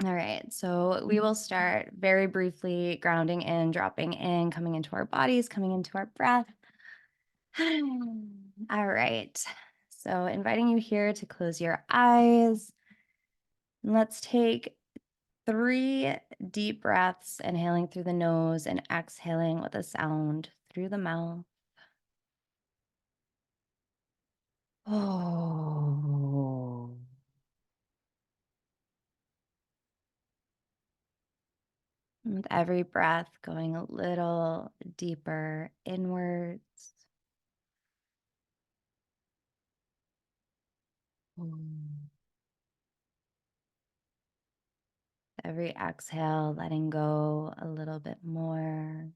All right, so we will start very briefly grounding in, dropping in, coming into our bodies, coming into our breath. All right, so inviting you here to close your eyes. Let's take 3 deep breaths, inhaling through the nose and exhaling with a sound through the mouth. Oh. With every breath, going a little deeper inwards. Mm. Every exhale, letting go a little bit more.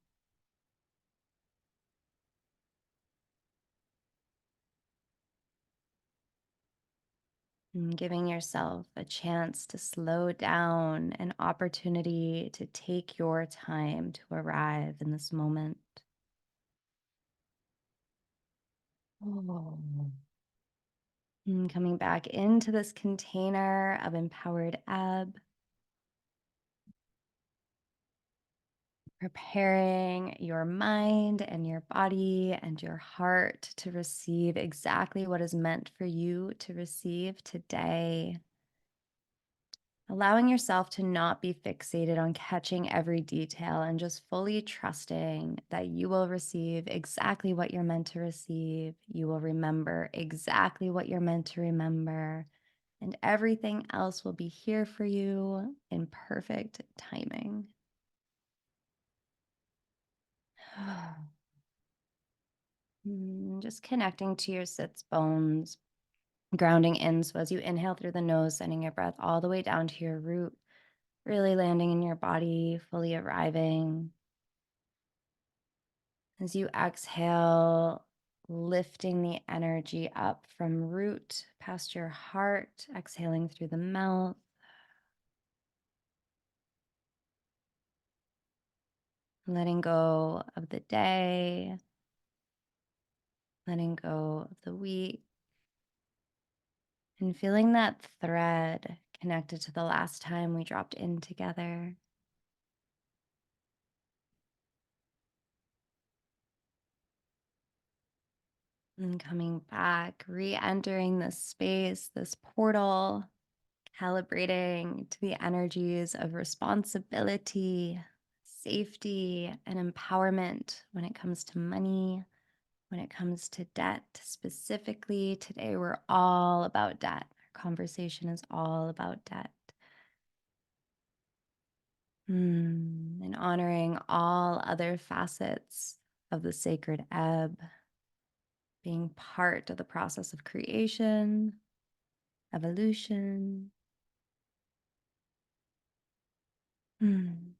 And giving yourself a chance to slow down, an opportunity to take your time to arrive in this moment. Oh. And coming back into this container of empowered ebb, preparing your mind and your body and your heart to receive exactly what is meant for you to receive today. Allowing yourself to not be fixated on catching every detail and just fully trusting that you will receive exactly what you're meant to receive. You will remember exactly what you're meant to remember, and everything else will be here for you in perfect timing. Just connecting to your sits bones, grounding in. So as you inhale through the nose, sending your breath all the way down to your root, really landing in your body, fully arriving. As you exhale, lifting the energy up from root past your heart, exhaling through the mouth. Letting go of the day, letting go of the week, and feeling that thread connected to the last time we dropped in together. And coming back, re-entering this space, this portal, calibrating to the energies of responsibility, safety, and empowerment when it comes to money, when it comes to debt. Specifically, today we're all about debt. Our conversation is all about debt. And honoring all other facets of the sacred ebb, being part of the process of creation, evolution. And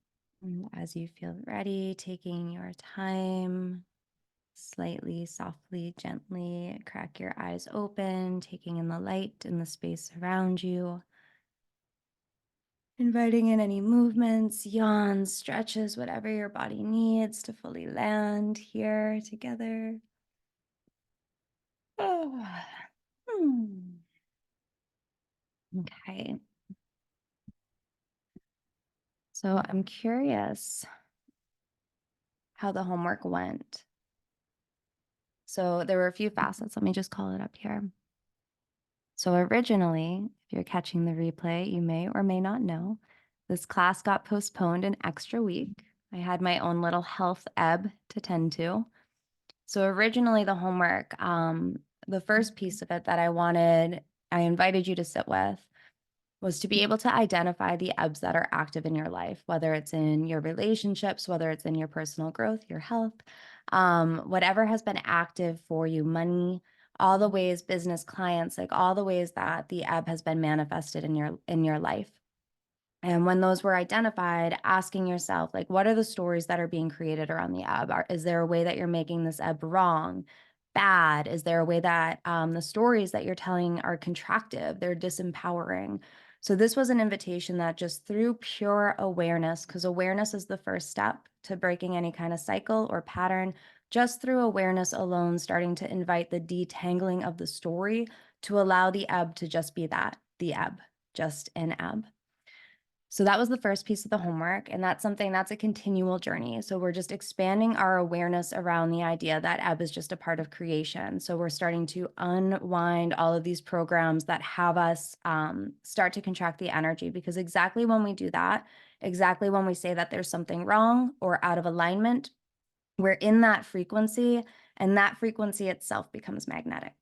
as you feel ready, taking your time, slightly, softly, gently crack your eyes open, taking in the light and the space around you. Inviting in any movements, yawns, stretches, whatever your body needs to fully land here together. Oh. Okay. So I'm curious how the homework went. So there were a few facets. Let me just call it up here. So originally, if you're catching the replay, you may or may not know, this class got postponed an extra week. I had my own little health ebb to tend to. So originally the homework, the first piece of it that I invited you to sit with was to be able to identify the ebbs that are active in your life, whether it's in your relationships, whether it's in your personal growth, your health, whatever has been active for you, money, all the ways, business, clients, like all the ways that the ebb has been manifested in your life. And when those were identified, asking yourself, like, what are the stories that are being created around the ebb? Is there a way that you're making this ebb wrong, bad? Is there a way that the stories that you're telling are contractive, they're disempowering? So this was an invitation that just through pure awareness, because awareness is the first step to breaking any kind of cycle or pattern, just through awareness alone, starting to invite the detangling of the story to allow the ebb to just be that, the ebb, just an ebb. So that was the first piece of the homework. And that's a continual journey. So we're just expanding our awareness around the idea that ebb is just a part of creation. So we're starting to unwind all of these programs that have us start to contract the energy, because exactly when we do that, exactly when we say that there's something wrong or out of alignment, we're in that frequency, and that frequency itself becomes magnetic.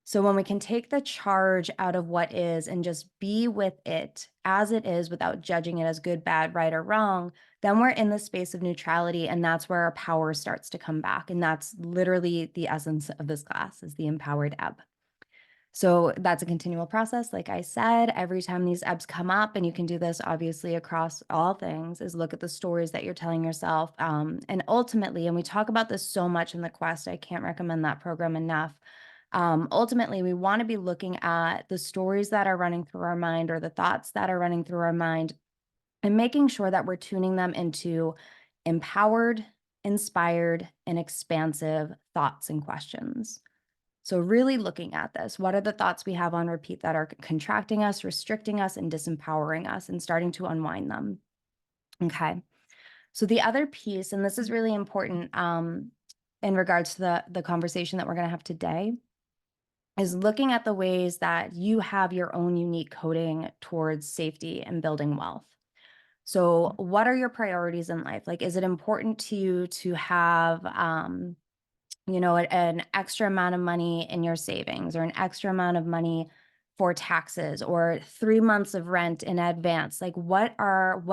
So when we can take the charge out of what is and just be with it as it is without judging it as good, bad, right, or wrong, then we're in the space of neutrality, and that's where our power starts to come back. And that's literally the essence of this class, is the empowered ebb. So that's a continual process. Like I said, every time these ebbs come up, and you can do this obviously across all things, is look at the stories that you're telling yourself. And ultimately, and we talk about this so much in the quest, I can't recommend that program enough. Ultimately, we want to be looking at the stories that are running through our mind, or the thoughts that are running through our mind, and making sure that we're tuning them into empowered, inspired, and expansive thoughts and questions. So really looking at this, what are the thoughts we have on repeat that are contracting us, restricting us, and disempowering us, and starting to unwind them. Okay. So the other piece, and this is really important in regards to the conversation that we're going to have today, is looking at the ways that you have your own unique coding towards safety and building wealth. So what are your priorities in life? Like, is it important to you to have an extra amount of money in your savings, or an extra amount of money for taxes, or 3 months of rent in advance? Like, what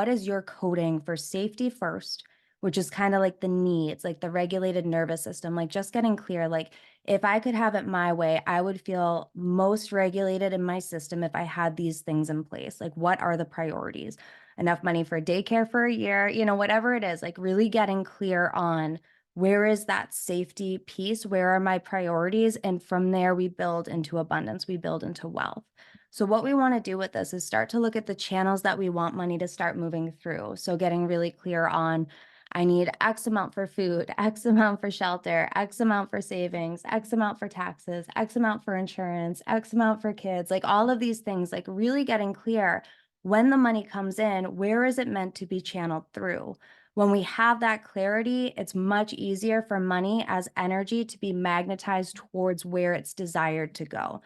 is your coding for safety first, which is kind of like the needs, like the regulated nervous system, like just getting clear, like if I could have it my way, I would feel most regulated in my system if I had these things in place. Like, what are the priorities? Enough money for daycare for a year, whatever it is, like really getting clear on where is that safety piece? Where are my priorities? And from there, we build into abundance, we build into wealth. So what we want to do with this is start to look at the channels that we want money to start moving through. So getting really clear on, I need X amount for food, X amount for shelter, X amount for savings, X amount for taxes, X amount for insurance, X amount for kids, like all of these things, like really getting clear when the money comes in, where is it meant to be channeled through? When we have that clarity, it's much easier for money as energy to be magnetized towards where it's desired to go.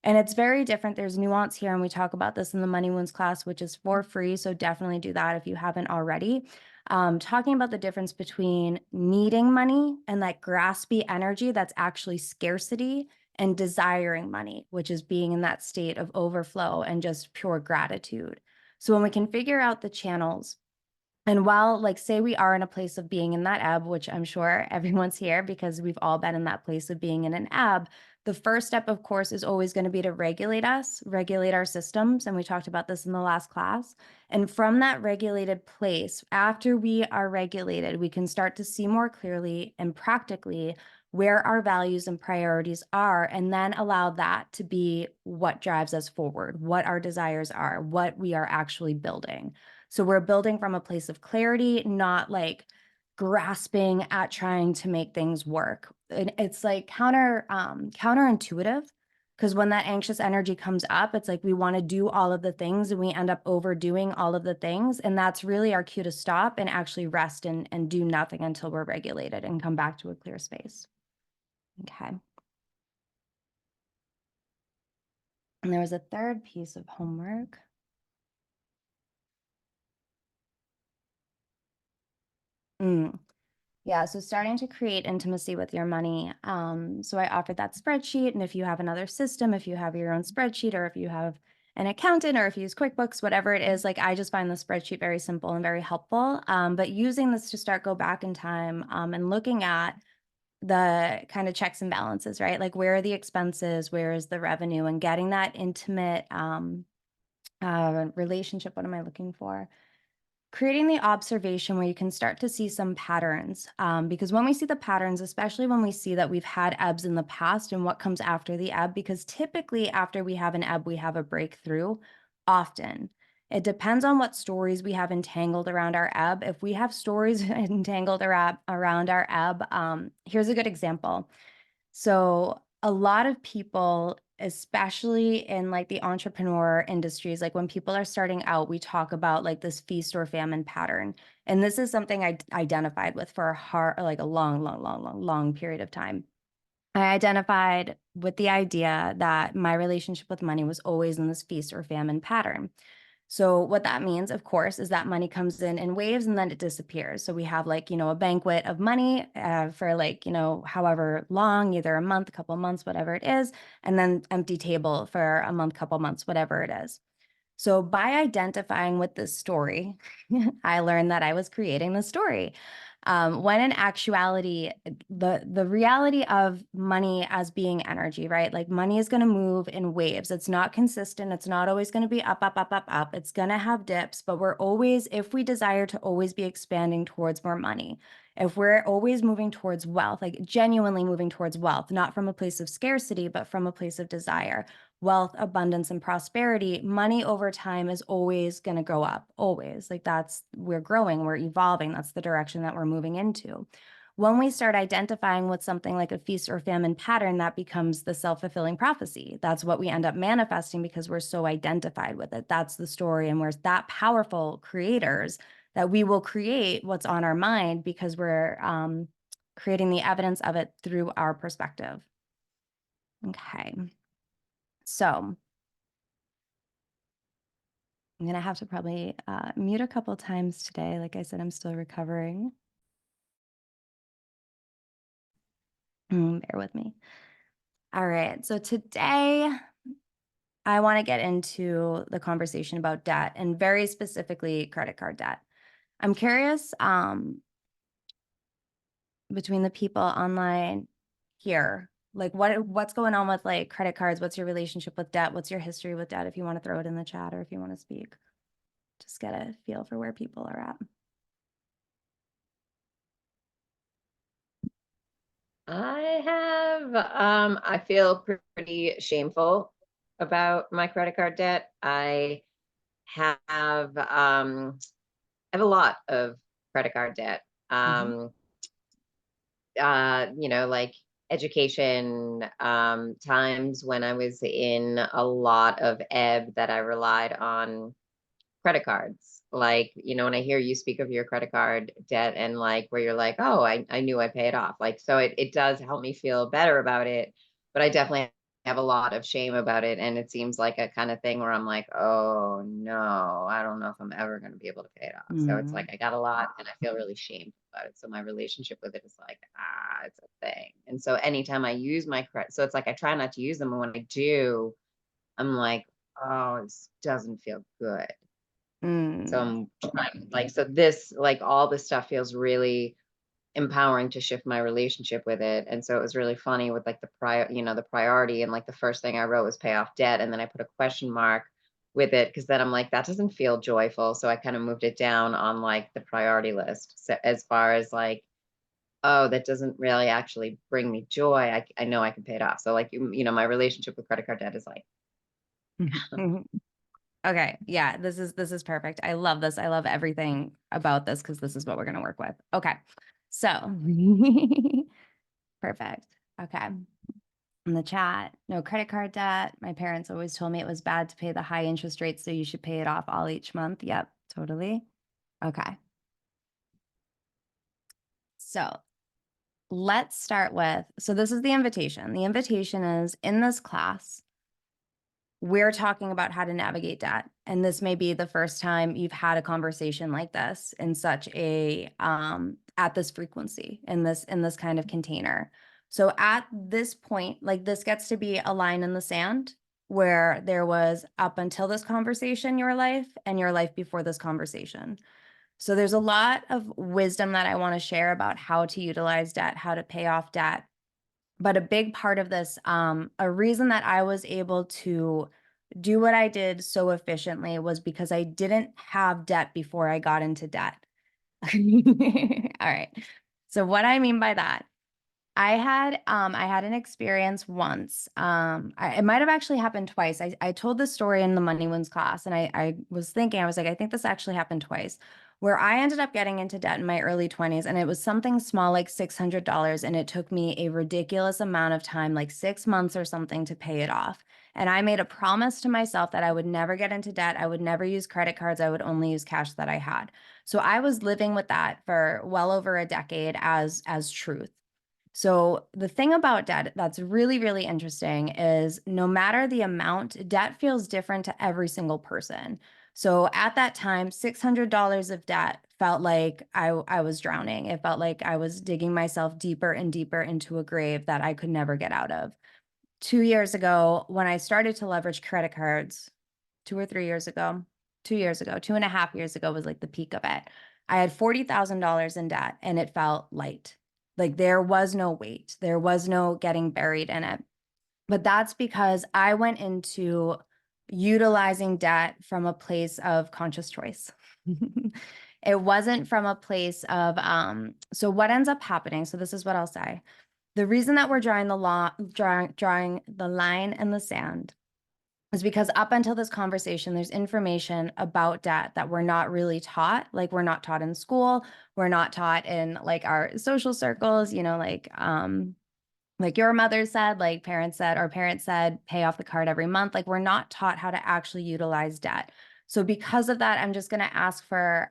And it's very different. There's nuance here, and we talk about this in the Money Wounds class, which is for free. So definitely do that if you haven't already. Talking about the difference between needing money and that graspy energy that's actually scarcity, and desiring money, which is being in that state of overflow and just pure gratitude. So when we can figure out the channels, and while, like, say we are in a place of being in that ebb, which I'm sure everyone's here because we've all been in that place of being in an ebb, the first step, of course, is always going to be to regulate us, regulate our systems. And we talked about this in the last class. And from that regulated place, after we are regulated, we can start to see more clearly and practically where our values and priorities are, and then allow that to be what drives us forward, what our desires are, what we are actually building. So we're building from a place of clarity, not like grasping at trying to make things work. And it's like counterintuitive, because when that anxious energy comes up, it's like we want to do all of the things, and we end up overdoing all of the things. And that's really our cue to stop and actually rest and do nothing until we're regulated and come back to a clear space. Okay. And there was a third piece of homework. Yeah, so starting to create intimacy with your money. So I offered that spreadsheet, and if you have another system, if you have your own spreadsheet, or if you have an accountant, or if you use QuickBooks, whatever it is, like I just find the spreadsheet very simple and very helpful. But using this to go back in time and looking at the kind of checks and balances, right? Like, where are the expenses, where is the revenue, and getting that intimate relationship. What am I looking for? Creating the observation where you can start to see some patterns. Because when we see the patterns, especially when we see that we've had ebbs in the past and what comes after the ebb, because typically after we have an ebb, we have a breakthrough often. It depends on what stories we have entangled around our ebb. If we have stories entangled around our ebb, here's a good example. So a lot of people especially in like the entrepreneur industries, like when people are starting out, we talk about like this feast or famine pattern. And this is something I identified with for like a long period of time. I identified with the idea that my relationship with money was always in this feast or famine pattern. So what that means, of course, is that money comes in waves and then it disappears. So we have like, a banquet of money for like, however long, either a month, a couple of months, whatever it is, and then empty table for a month, couple months, whatever it is. So by identifying with this story, I learned that I was creating the story. When in actuality, the reality of money as being energy, right? Like money is going to move in waves. It's not consistent. It's not always going to be up, up, up, up, up. It's going to have dips, but we're always, if we desire to always be expanding towards more money, if we're always moving towards wealth, like genuinely moving towards wealth, not from a place of scarcity, but from a place of desire, wealth, abundance, and prosperity, money over time is always going to go up, always. Like we're growing, we're evolving. That's the direction that we're moving into. When we start identifying with something like a feast or famine pattern, that becomes the self-fulfilling prophecy. That's what we end up manifesting because we're so identified with it. That's the story. And we're that powerful creators that we will create what's on our mind because we're creating the evidence of it through our perspective. Okay. So I'm going to have to probably mute a couple times today. Like I said, I'm still recovering. Bear with me. All right. So today I want to get into the conversation about debt and very specifically credit card debt. I'm curious between the people online here, like what's going on with like credit cards? What's your relationship with debt? What's your history with debt? If you want to throw it in the chat or if you want to speak, just get a feel for where people are at. I feel pretty shameful about my credit card debt. I have a lot of credit card debt. Mm-hmm. Like education, times when I was in a lot of ebb that I relied on credit cards. Like, when I hear you speak of your credit card debt and like where you're like, oh, I knew I paid off. Like, so it does help me feel better about it. But I definitely have a lot of shame about it. And it seems like a kind of thing where I'm like, oh no, I don't know if I'm ever going to be able to pay it off. So it's like I got a lot and I feel really shamed about it. So my relationship with it is like, it's a thing. And so anytime I use my credit, so it's like I try not to use them. And when I do, I'm like, oh, this doesn't feel good. So I'm trying, like, so this, like, all this stuff feels really empowering to shift my relationship with it. And so it was really funny with like the priority. And like the first thing I wrote was pay off debt. And then I put a question mark with it because then I'm like, that doesn't feel joyful. So I kind of moved it down on like the priority list. So as far as like, oh, that doesn't really actually bring me joy. I know I can pay it off. So like, my relationship with credit card debt is like, Okay. Yeah, this is perfect. I love this. I love everything about this because this is what we're going to work with. Okay. So perfect. Okay. In the chat, no credit card debt. My parents always told me it was bad to pay the high interest rates, so you should pay it off all each month. Yep, totally. Okay. So let's start with, so this is the invitation. The invitation is in this class, we're talking about how to navigate debt. And this may be the first time you've had a conversation like this in such a at this frequency, in this kind of container. So at this point, like this gets to be a line in the sand where there was up until this conversation, your life and your life before this conversation. So there's a lot of wisdom that I want to share about how to utilize debt, how to pay off debt. But a big part of this, a reason that I was able to do what I did so efficiently was because I didn't have debt before I got into debt. All right. So what I mean by that, I had an experience once. It might have actually happened twice. I told this story in the Money Wounds class, and I was thinking, I was like, I think this actually happened twice, where I ended up getting into debt in my early 20s, and it was something small like $600, and it took me a ridiculous amount of time, like 6 months or something, to pay it off. And I made a promise to myself that I would never get into debt. I would never use credit cards. I would only use cash that I had. So I was living with that for well over a decade as truth. So the thing about debt that's really, really interesting is no matter the amount, debt feels different to every single person. So at that time, $600 of debt felt like I was drowning. It felt like I was digging myself deeper and deeper into a grave that I could never get out of. 2 years ago, when I started to leverage credit cards, 2 or 3 years ago, 2 years ago, 2.5 years ago was like the peak of it. I had $40,000 in debt and it felt light. Like there was no weight, there was no getting buried in it. But that's because I went into utilizing debt from a place of conscious choice. It wasn't from a place of, so what ends up happening? So this is what I'll say. The reason that we're drawing the line in the sand is because up until this conversation, there's information about debt that we're not really taught. Like we're not taught in school. We're not taught in like our social circles, like your mother said, like parents said, or parents said, pay off the card every month. Like we're not taught how to actually utilize debt. So because of that, I'm just going to ask for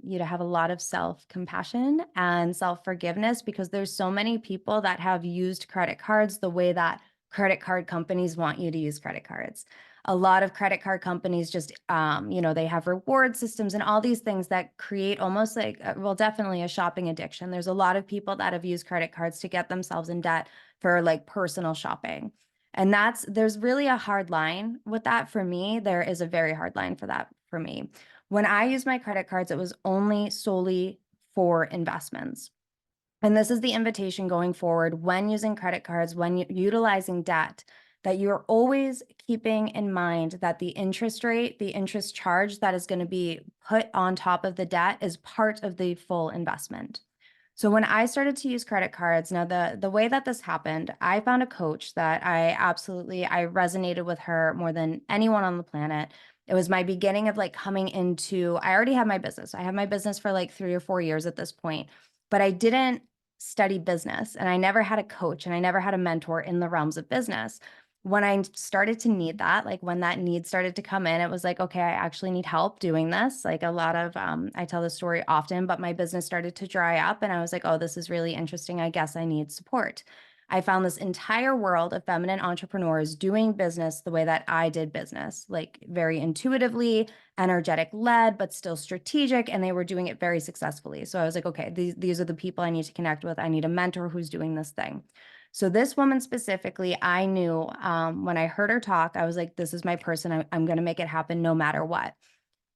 you to have a lot of self-compassion and self-forgiveness because there's so many people that have used credit cards the way that credit card companies want you to use credit cards. A lot of credit card companies just, they have reward systems and all these things that create almost like, well, definitely a shopping addiction. There's a lot of people that have used credit cards to get themselves in debt for like personal shopping. And there's really a hard line with that for me. There is a very hard line for that for me. When I use my credit cards, it was only solely for investments. And this is the invitation going forward when using credit cards, when utilizing debt, that you're always keeping in mind that the interest rate, the interest charge that is going to be put on top of the debt is part of the full investment. So when I started to use credit cards, now the way that this happened, I found a coach that I resonated with her more than anyone on the planet. It was my beginning of like coming into, I already had my business. I have my business for like 3 or 4 years at this point, but I didn't study business and I never had a coach and I never had a mentor in the realms of business. When I started to need that, like when that need started to come in, it was like, okay, I actually need help doing this. Like a lot of, I tell this story often, but my business started to dry up and I was like, oh, this is really interesting. I guess I need support. I found this entire world of feminine entrepreneurs doing business the way that I did business, like very intuitively, energetic led, but still strategic. And they were doing it very successfully. So I was like, okay, these are the people I need to connect with. I need a mentor who's doing this thing. So this woman specifically, I knew when I heard her talk, I was like, this is my person. I'm going to make it happen no matter what.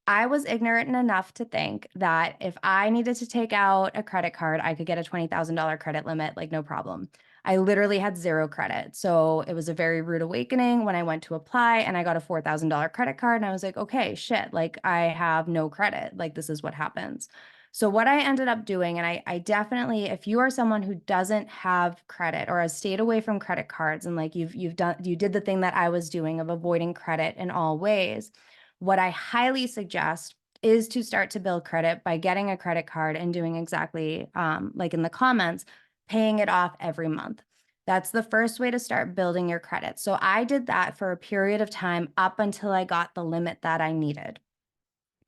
I was ignorant enough to think that if I needed to take out a credit card, I could get a $20,000 credit limit, like no problem. I literally had zero credit. So it was a very rude awakening when I went to apply and I got a $4,000 credit card. And I was like, okay, shit, like I have no credit. Like this is what happens. So what I ended up doing, and I definitely, if you are someone who doesn't have credit or has stayed away from credit cards and like you did the thing that I was doing of avoiding credit in all ways, what I highly suggest is to start to build credit by getting a credit card and doing exactly like in the comments, paying it off every month. That's the first way to start building your credit. So I did that for a period of time up until I got the limit that I needed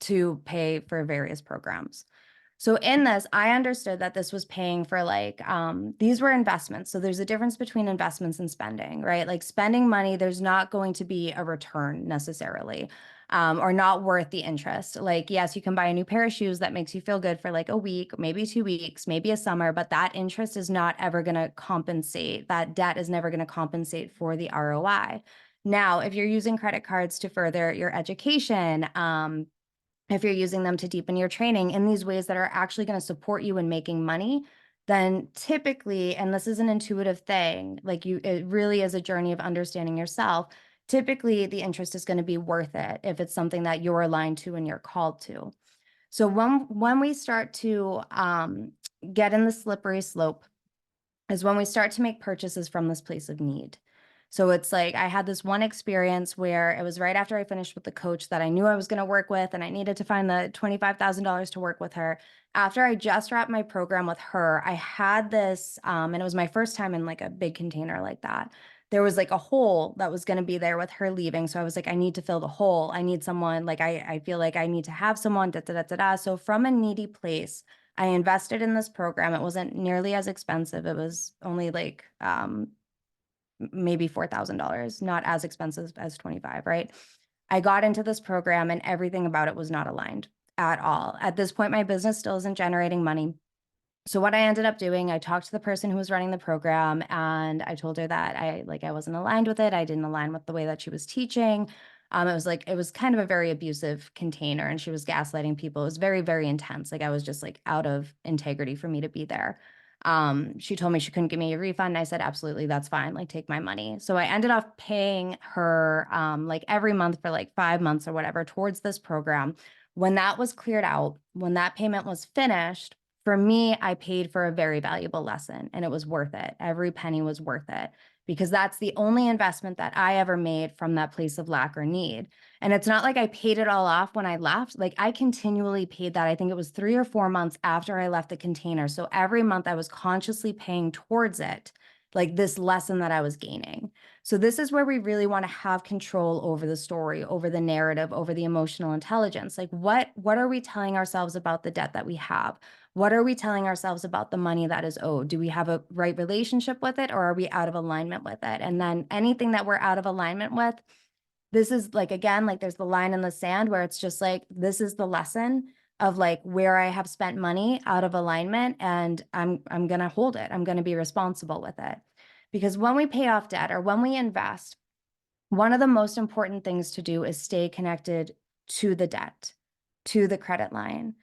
to pay for various programs. So in this, I understood that this was paying for like, these were investments. So there's a difference between investments and spending, right? Like spending money, there's not going to be a return necessarily, or not worth the interest. Like, yes, you can buy a new pair of shoes that makes you feel good for like a week, maybe 2 weeks, maybe a summer, but that interest is not ever going to compensate. That debt is never going to compensate for the ROI. Now, if you're using credit cards to further your education, if you're using them to deepen your training in these ways that are actually going to support you in making money, then typically, and this is an intuitive thing, like it really is a journey of understanding yourself. Typically, the interest is going to be worth it if it's something that you're aligned to and you're called to. So when we start to get in the slippery slope is when we start to make purchases from this place of need. So it's like I had this one experience where it was right after I finished with the coach that I knew I was going to work with, and I needed to find the $25,000 to work with her. After I just wrapped my program with her, I had this, and it was my first time in like a big container like that. there was like a hole that was going to be there with her leaving. So I was like, I need to fill the hole. I need someone, like, I feel like I need to have someone, da, da, da, da, da. So from a needy place, I invested in this program. It wasn't nearly as expensive. It was only like maybe $4,000, not as expensive as 25, right? I got into this program and everything about it was not aligned at all. At this point, my business still isn't generating money. So what I ended up doing, I talked to the person who was running the program and I told her that I wasn't aligned with it. I didn't align with the way that she was teaching. It was kind of a very abusive container and she was gaslighting people. It was very, very intense. Like I was just like out of integrity for me to be there. She told me she couldn't give me a refund. I said, absolutely, that's fine. Like take my money. So I ended up paying her like every month for like 5 months or whatever towards this program. When that was cleared out, when that payment was finished, for me, I paid for a very valuable lesson and it was worth it. Every penny was worth it because that's the only investment that I ever made from that place of lack or need. And it's not like I paid it all off when I left. Like I continually paid that. I think it was 3 or 4 months after I left the container. So every month I was consciously paying towards it, like this lesson that I was gaining. So this is where we really want to have control over the story, over the narrative, over the emotional intelligence. Like what are we telling ourselves about the debt that we have? What are we telling ourselves about the money that is owed? Do we have a right relationship with it or are we out of alignment with it? And then anything that we're out of alignment with, this is like, again, like there's the line in the sand where it's just like, this is the lesson of like where I have spent money out of alignment and I'm going to hold it. I'm going to be responsible with it. Because when we pay off debt or when we invest, one of the most important things to do is stay connected to the debt, to the credit line.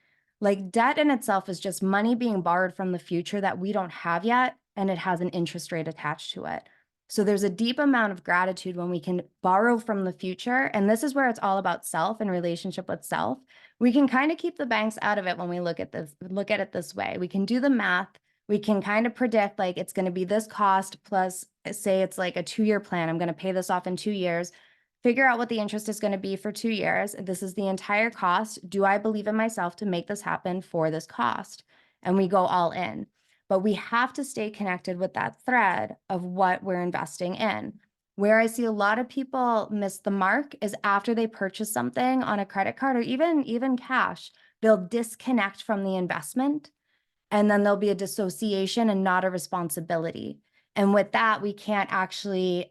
Like debt in itself is just money being borrowed from the future that we don't have yet, and it has an interest rate attached to it. So there's a deep amount of gratitude when we can borrow from the future. And this is where it's all about self and relationship with self. We can kind of keep the banks out of it when we look at it this way. We can do the math. We can kind of predict like it's going to be this cost plus say it's like a 2-year plan. I'm going to pay this off in 2 years. Figure out what the interest is going to be for 2 years. This is the entire cost. Do I believe in myself to make this happen for this cost? And we go all in. But we have to stay connected with that thread of what we're investing in. Where I see a lot of people miss the mark is after they purchase something on a credit card or even cash, they'll disconnect from the investment and then there'll be a dissociation and not a responsibility. And with that, we can't actually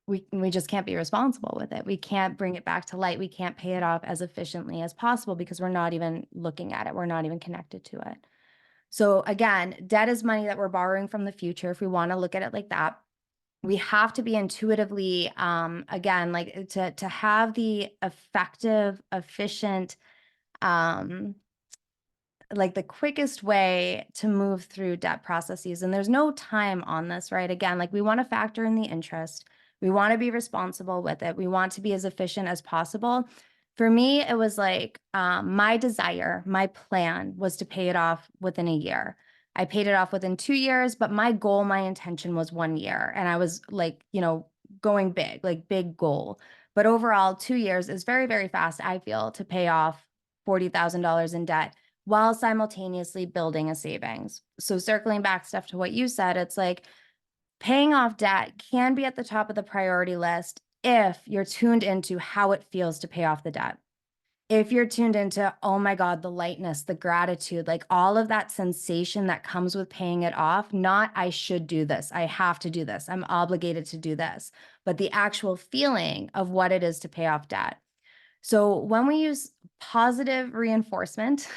we just can't be responsible with it. We can't bring it back to light. We can't pay it off as efficiently as possible because we're not even looking at it. We're not even connected to it. So again, debt is money that we're borrowing from the future. If we want to look at it like that, we have to be intuitively, again, like to have the effective, efficient, like the quickest way to move through debt processes. And there's no time on this, right? Again, like we want to factor in the interest. We want to be responsible with it. We want to be as efficient as possible. For me, it was like my desire, my plan was to pay it off within a year. I paid it off within 2 years, but my goal, my intention was 1 year. And I was like, going big, like big goal. But overall, 2 years is very, very fast, I feel, to pay off $40,000 in debt while simultaneously building a savings. So circling back, Steph, to what you said, it's like paying off debt can be at the top of the priority list if you're tuned into how it feels to pay off the debt. If you're tuned into, oh my God, the lightness, the gratitude, like all of that sensation that comes with paying it off, not I should do this, I have to do this, I'm obligated to do this, but the actual feeling of what it is to pay off debt. So when we use positive reinforcement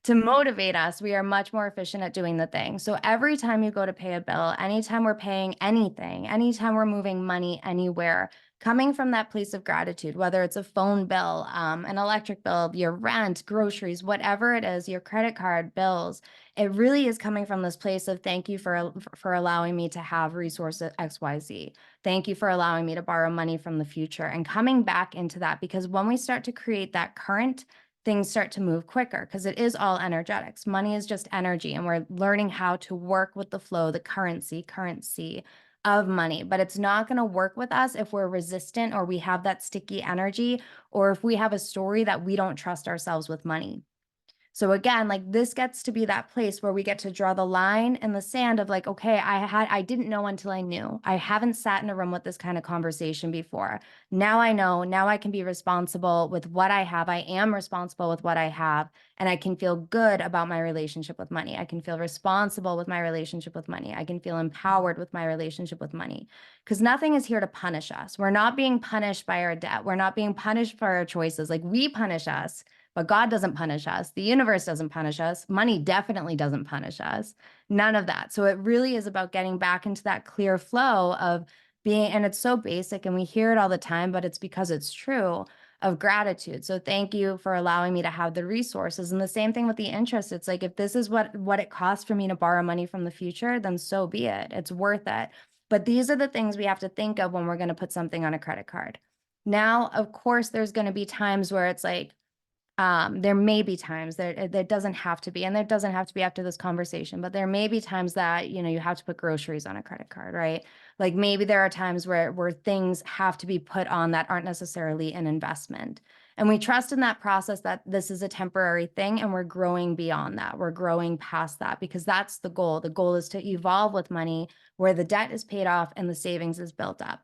to motivate us, we are much more efficient at doing the thing. So every time you go to pay a bill, anytime we're paying anything, anytime we're moving money anywhere, coming from that place of gratitude, whether it's a phone bill, an electric bill, your rent, groceries, whatever it is, your credit card bills, it really is coming from this place of thank you for allowing me to have resources XYZ. Thank you for allowing me to borrow money from the future and coming back into that, because when we start to create that current, things start to move quicker because it is all energetics. Money is just energy, and we're learning how to work with the flow, the currency of money. But it's not going to work with us if we're resistant or we have that sticky energy, or if we have a story that we don't trust ourselves with money. So again, like this gets to be that place where we get to draw the line in the sand of like, okay, I didn't know until I knew. I haven't sat in a room with this kind of conversation before. Now I know, now I can be responsible with what I have. I am responsible with what I have, and I can feel good about my relationship with money. I can feel responsible with my relationship with money. I can feel empowered with my relationship with money, because nothing is here to punish us. We're not being punished by our debt. We're not being punished for our choices. Like we punish us, but God doesn't punish us. The universe doesn't punish us. Money definitely doesn't punish us. None of that. So it really is about getting back into that clear flow of being, and it's so basic and we hear it all the time, but it's because it's true, of gratitude. So thank you for allowing me to have the resources. And the same thing with the interest. It's like, if this is what it costs for me to borrow money from the future, then so be it. It's worth it. But these are the things we have to think of when we're going to put something on a credit card. Now, of course, there's going to be times where it's like, there may be times that doesn't have to be, and there doesn't have to be after this conversation, but there may be times that, you have to put groceries on a credit card, right? Like maybe there are times where things have to be put on that aren't necessarily an investment. And we trust in that process that this is a temporary thing and we're growing beyond that. We're growing past that because that's the goal. The goal is to evolve with money where the debt is paid off and the savings is built up.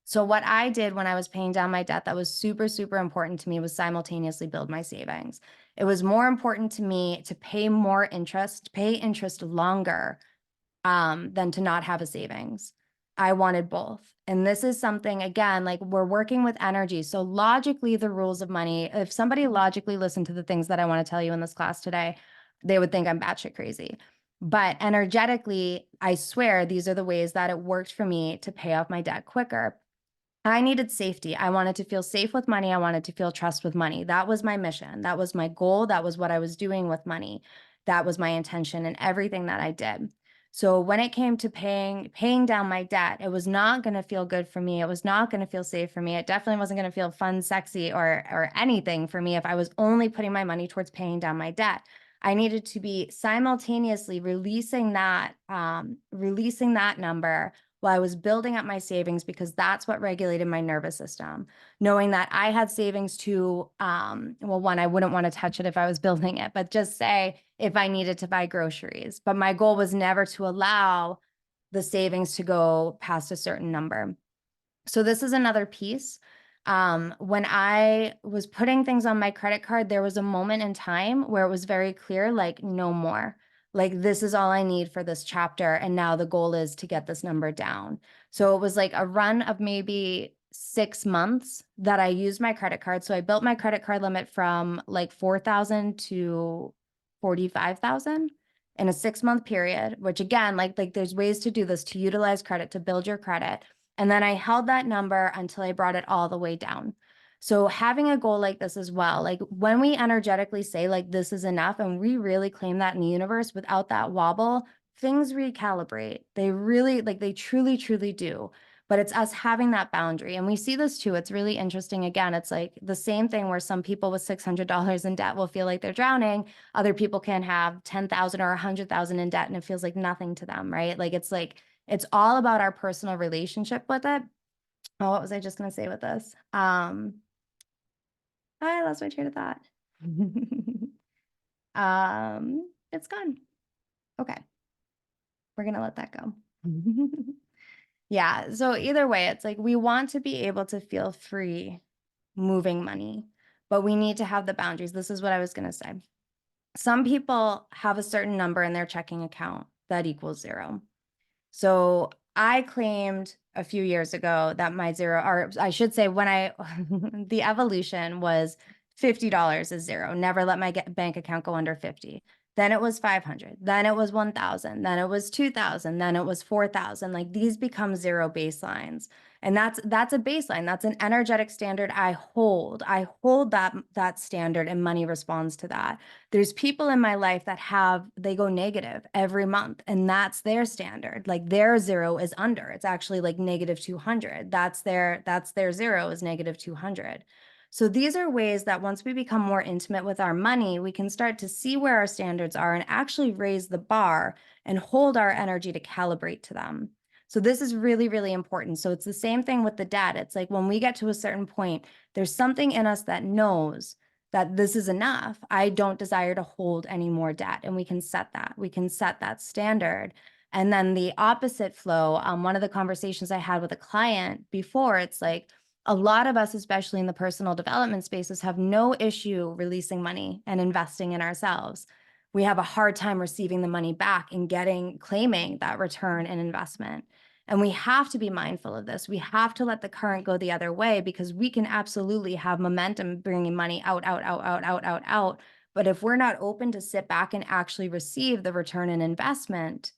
So what I did when I was paying down my debt that was super, super important to me was simultaneously build my savings. It was more important to me to pay more interest, pay interest longer, than to not have a savings. I wanted both. And this is something, again, like we're working with energy. So logically, the rules of money, if somebody logically listened to the things that I want to tell you in this class today, they would think I'm batshit crazy. But energetically, I swear these are the ways that it worked for me to pay off my debt quicker. I needed safety. I wanted to feel safe with money. I wanted to feel trust with money. That was my mission. That was my goal. That was what I was doing with money. That was my intention in everything that I did. So when it came to paying down my debt, it was not going to feel good for me. It was not going to feel safe for me. It definitely wasn't going to feel fun, sexy, or anything for me if I was only putting my money towards paying down my debt. I needed to be simultaneously releasing that number while I was building up my savings, because that's what regulated my nervous system. Knowing that I had savings to, well, one, I wouldn't want to touch it if I was building it, but just say if I needed to buy groceries. But my goal was never to allow the savings to go past a certain number. So this is another piece. When I was putting things on my credit card, there was a moment in time where it was very clear, like no more. Like this is all I need for this chapter. And now the goal is to get this number down. So it was like a run of maybe 6 months that I used my credit card. So I built my credit card limit from like 4,000 to 45,000 in a 6 month period, which again, like there's ways to do this, to utilize credit, to build your credit. And then I held that number until I brought it all the way down. So having a goal like this as well, like when we energetically say like this is enough and we really claim that in the universe without that wobble, things recalibrate. They really, like they truly, truly do. But it's us having that boundary. And we see this too. It's really interesting. Again, it's like the same thing where some people with $600 in debt will feel like they're drowning. Other people can have 10,000 or 100,000 in debt and it feels like nothing to them, right? Like, it's all about our personal relationship with it. Oh, what was I just going to say with this? I lost my train of thought. It's gone. Okay. We're going to let that go. Yeah. So either way, it's like we want to be able to feel free moving money, but we need to have the boundaries. This is what I was going to say. Some people have a certain number in their checking account that equals zero. So I claimed a few years ago that my zero, or I should say when the evolution was $50 is zero. Never let my bank account go under 50. Then it was 500. Then it was 1,000. Then it was 2,000. Then it was 4,000. Like these become zero baselines. And that's a baseline. That's an energetic standard I hold. I hold that standard and money responds to that. There's people in my life that they go negative every month and that's their standard. Like their zero is under. It's actually like negative 200. That's their zero is negative 200. So these are ways that once we become more intimate with our money, we can start to see where our standards are and actually raise the bar and hold our energy to calibrate to them. So this is really, really important. So it's the same thing with the debt. It's like when we get to a certain point, there's something in us that knows that this is enough. I don't desire to hold any more debt. And we can set that. We can set that standard. And then the opposite flow, one of the conversations I had with a client before, it's like a lot of us, especially in the personal development spaces, have no issue releasing money and investing in ourselves. We have a hard time receiving the money back and claiming that return and investment. And we have to be mindful of this. We have to let the current go the other way, because we can absolutely have momentum bringing money out, out, out, out, out, out, out. But if we're not open to sit back and actually receive the return and investment,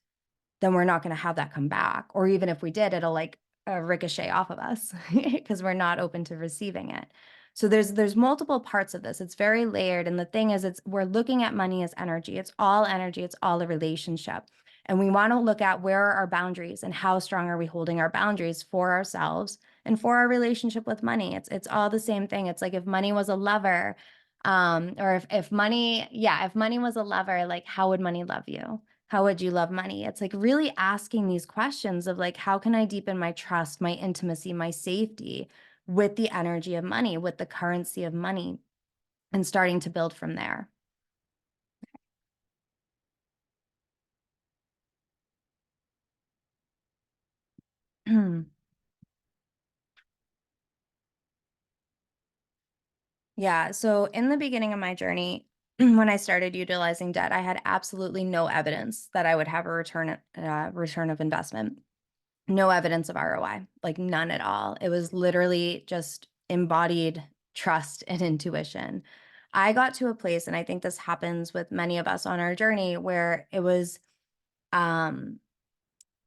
then we're not going to have that come back. Or even if we did, it'll like ricochet off of us because we're not open to receiving it. So there's multiple parts of this. It's very layered. And the thing is, we're looking at money as energy. It's all energy. It's all a relationship. And we want to look at where are our boundaries and how strong are we holding our boundaries for ourselves and for our relationship with money. It's all the same thing. It's like if money was a lever, or if money, yeah, if money was a lever, like how would money love you? How would you love money? It's like really asking these questions of like, how can I deepen my trust, my intimacy, my safety with the energy of money, with the currency of money, and starting to build from there. Yeah. So in the beginning of my journey, when I started utilizing debt, I had absolutely no evidence that I would have a return of investment. No evidence of ROI, like none at all. It was literally just embodied trust and intuition. I got to a place, and I think this happens with many of us on our journey, where it was um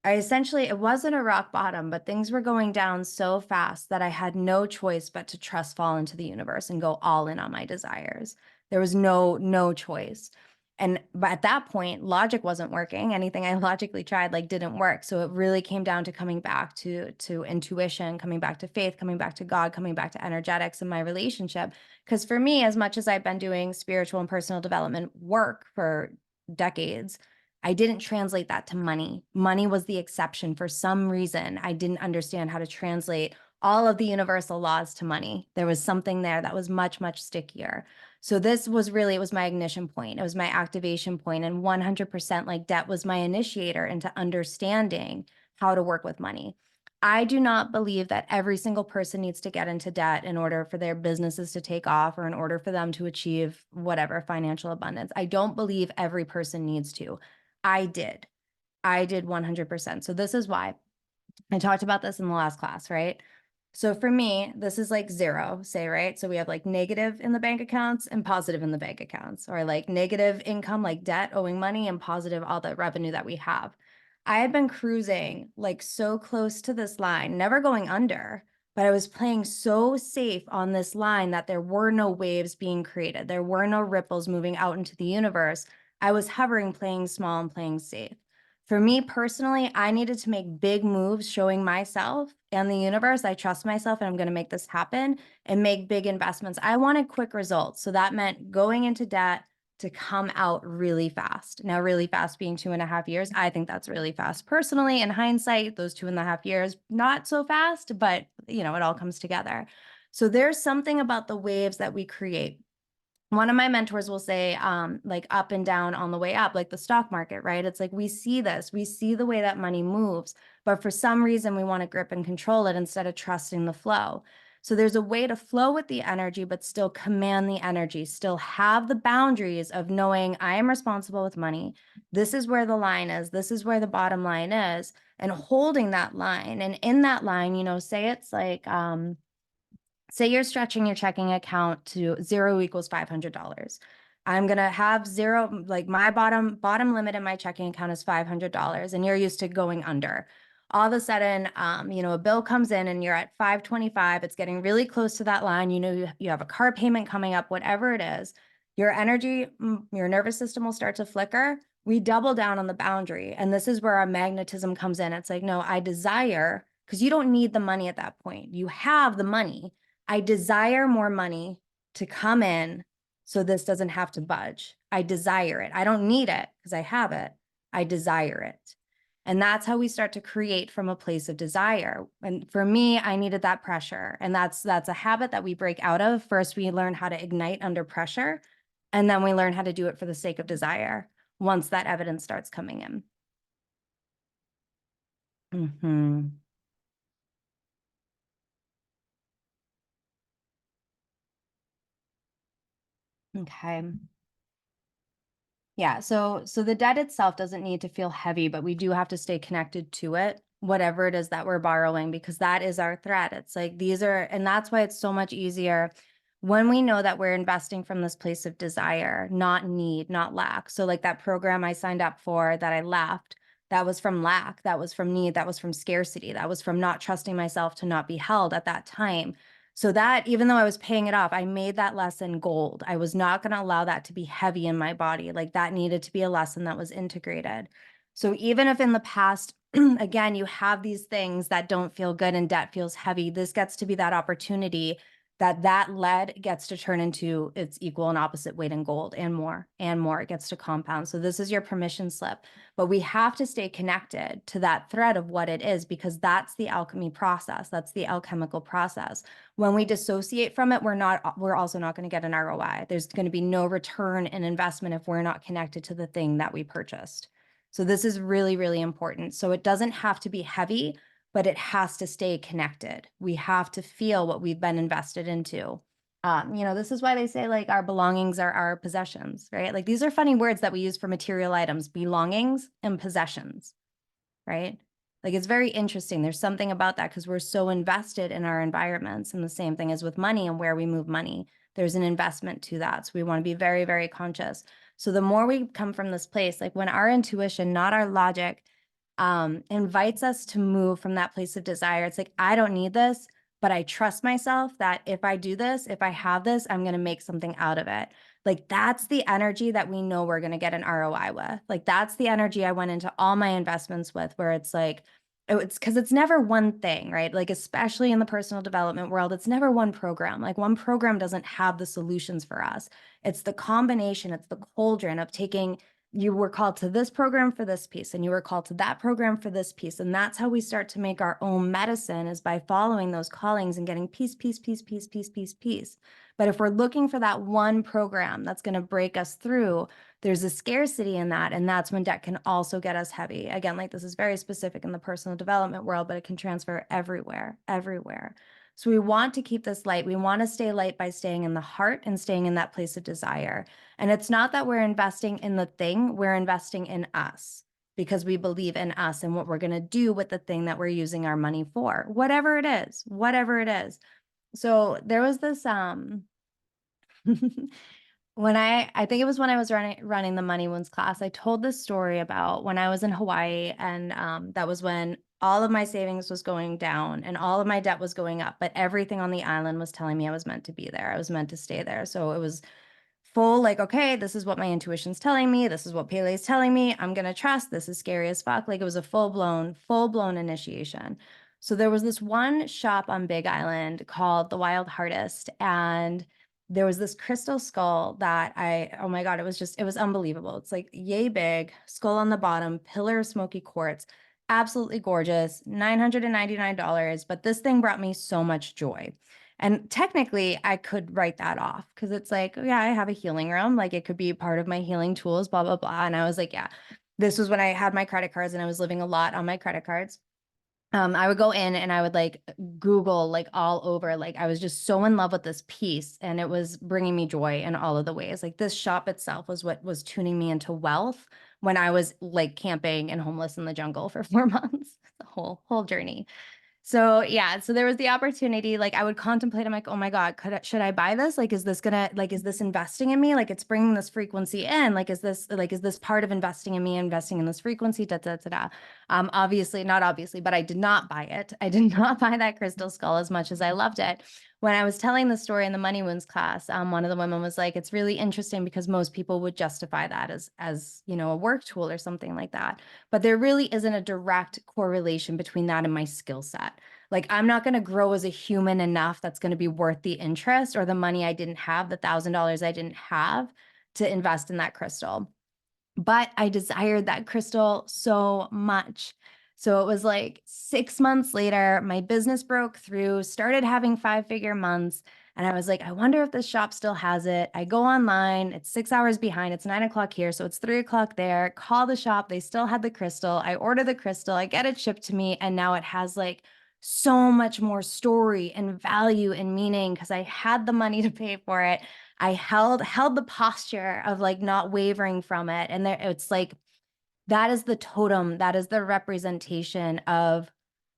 it wasn't a rock bottom, but things were going down so fast that I had no choice but to trust fall into the universe and go all in on my desires. There was no choice. And but at that point, logic wasn't working. Anything I logically tried like didn't work. So it really came down to coming back to intuition, coming back to faith, coming back to God, coming back to energetics in my relationship. Because for me, as much as I've been doing spiritual and personal development work for decades, I didn't translate that to money. Money was the exception. For some reason, I didn't understand how to translate all of the universal laws to money. There was something there that was much, much stickier. So this was really, it was my ignition point. It was my activation point, and 100% like debt was my initiator into understanding how to work with money. I do not believe that every single person needs to get into debt in order for their businesses to take off or in order for them to achieve whatever financial abundance. I don't believe every person needs to. I did. I did 100%. So this is why I talked about this in the last class, right? So for me, this is like zero, say, right? So we have like negative in the bank accounts and positive in the bank accounts, or like negative income, like debt, owing money, and positive, all the revenue that we have. I had been cruising like so close to this line, never going under, but I was playing so safe on this line that there were no waves being created. There were no ripples moving out into the universe. I was hovering, playing small and playing safe. For me personally, I needed to make big moves showing myself and the universe, I trust myself and I'm going to make this happen, and make big investments. I wanted quick results. So that meant going into debt to come out really fast. Now, really fast being 2.5 years, I think that's really fast. Personally, in hindsight, those 2.5 years, not so fast, but it all comes together. So there's something about the waves that we create. One of my mentors will say, like up and down on the way up, like the stock market, right? It's like we see the way that money moves, but for some reason we want to grip and control it instead of trusting the flow. So there's a way to flow with the energy, but still command the energy, still have the boundaries of knowing I am responsible with money. This is where the line is. This is where the bottom line is, and holding that line. And in that line, say it's like, say you're stretching your checking account to 0 = $500. I'm gonna have zero, like my bottom limit in my checking account is $500, and you're used to going under. All of a sudden, a bill comes in and you're at 525. It's getting really close to that line. You have a car payment coming up, whatever it is. Your energy, your nervous system will start to flicker. We double down on the boundary, and this is where our magnetism comes in. It's like, no, I desire, because you don't need the money at that point. You have the money. I desire more money to come in so this doesn't have to budge. I desire it. I don't need it because I have it. I desire it. And that's how we start to create from a place of desire. And for me, I needed that pressure. And that's a habit that we break out of. First, we learn how to ignite under pressure, and then we learn how to do it for the sake of desire once that evidence starts coming in. Okay. Yeah, so the debt itself doesn't need to feel heavy, but we do have to stay connected to it, whatever it is that we're borrowing, because that is our threat. It's like these are, and that's why it's so much easier when we know that we're investing from this place of desire, not need, not lack. So like that program I signed up for that I left, that was from lack, that was from need, that was from scarcity, that was from not trusting myself to not be held at that time. So that even though I was paying it off, I made that lesson gold. I was not going to allow that to be heavy in my body. Like that needed to be a lesson that was integrated. So even if in the past, again, you have these things that don't feel good and debt feels heavy, this gets to be that opportunity that lead gets to turn into its equal and opposite weight in gold and more. It gets to compound. So this is your permission slip. But we have to stay connected to that thread of what it is, because that's the alchemy process. That's the alchemical process. When we dissociate from it, we're also not going to get an ROI. There's going to be no return in investment if we're not connected to the thing that we purchased. So this is really, really important. So it doesn't have to be heavy, but it has to stay connected. We have to feel what we've been invested into. This is why they say like our belongings are our possessions, right? Like these are funny words that we use for material items, belongings and possessions, right? Like it's very interesting. There's something about that because we're so invested in our environments, and the same thing is with money and where we move money. There's an investment to that. So we want to be very, very conscious. So the more we come from this place, like when our intuition, not our logic, invites us to move from that place of desire. It's like, I don't need this, but I trust myself that if I do this, if I have this, I'm going to make something out of it. Like that's the energy that we know we're going to get an ROI with. Like that's the energy I went into all my investments with, where it's like, it's because it's never one thing, right? Like, especially in the personal development world, it's never one program. Like, one program doesn't have the solutions for us. It's the combination, it's the cauldron of taking, you were called to this program for this piece, and you were called to that program for this piece. And that's how we start to make our own medicine, is by following those callings and getting piece, piece, piece, piece, piece, piece, piece. But if we're looking for that one program that's going to break us through, there's a scarcity in that. And that's when debt can also get us heavy. Again, like this is very specific in the personal development world, but it can transfer everywhere, everywhere. So we want to keep this light. We want to stay light by staying in the heart and staying in that place of desire. And it's not that we're investing in the thing, we're investing in us, because we believe in us and what we're going to do with the thing that we're using our money for, whatever it is, whatever it is. So there was this, when I think it was when I was running the money wounds class, I told this story about when I was in Hawaii, and that was when all of my savings was going down and all of my debt was going up, but everything on the island was telling me I was meant to be there. I was meant to stay there. So it was full, like, okay, this is what my intuition's telling me. This is what Pele's telling me. I'm going to trust. This is scary as fuck. Like it was a full blown initiation. So there was this one shop on Big Island called the Wild Heartist, and there was this crystal skull that oh my God, it was unbelievable. It's like yay big, skull on the bottom, pillar of smoky quartz, absolutely gorgeous, $999. But this thing brought me so much joy. And technically, I could write that off because it's like, oh, yeah, I have a healing room. Like it could be part of my healing tools, blah, blah, blah. And I was like, yeah, this was when I had my credit cards and I was living a lot on my credit cards. I would go in and I would like Google like all over. Like I was just so in love with this piece, and it was bringing me joy in all of the ways. Like this shop itself was what was tuning me into wealth when I was like camping and homeless in the jungle for 4 months. The whole journey. So yeah, so there was the opportunity, like I would contemplate, I'm like, oh my God, should I buy this? Like, is this investing in me? Like it's bringing this frequency in, is this part of investing in me, investing in this frequency, da, da, da, da. Obviously, not obviously, but I did not buy it. I did not buy that crystal skull as much as I loved it. When I was telling the story in the money wounds class, one of the women was like, it's really interesting because most people would justify that as, a work tool or something like that. But there really isn't a direct correlation between that and my skill set. Like I'm not going to grow as a human enough that's going to be worth the interest or the money I didn't have, the $1,000 I didn't have to invest in that crystal. but I desired that crystal so much. So it was like 6 months later, my business broke through, started having 5-figure months. And I was like, I wonder if this shop still has it. I go online, it's 6 hours behind, it's 9 o'clock here. So it's 3 o'clock there. Call the shop, they still had the crystal. I order the crystal, I get it shipped to me. And now it has like so much more story and value and meaning because I had the money to pay for it. I held the posture of like not wavering from it. And there it's like that is the totem, that is the representation of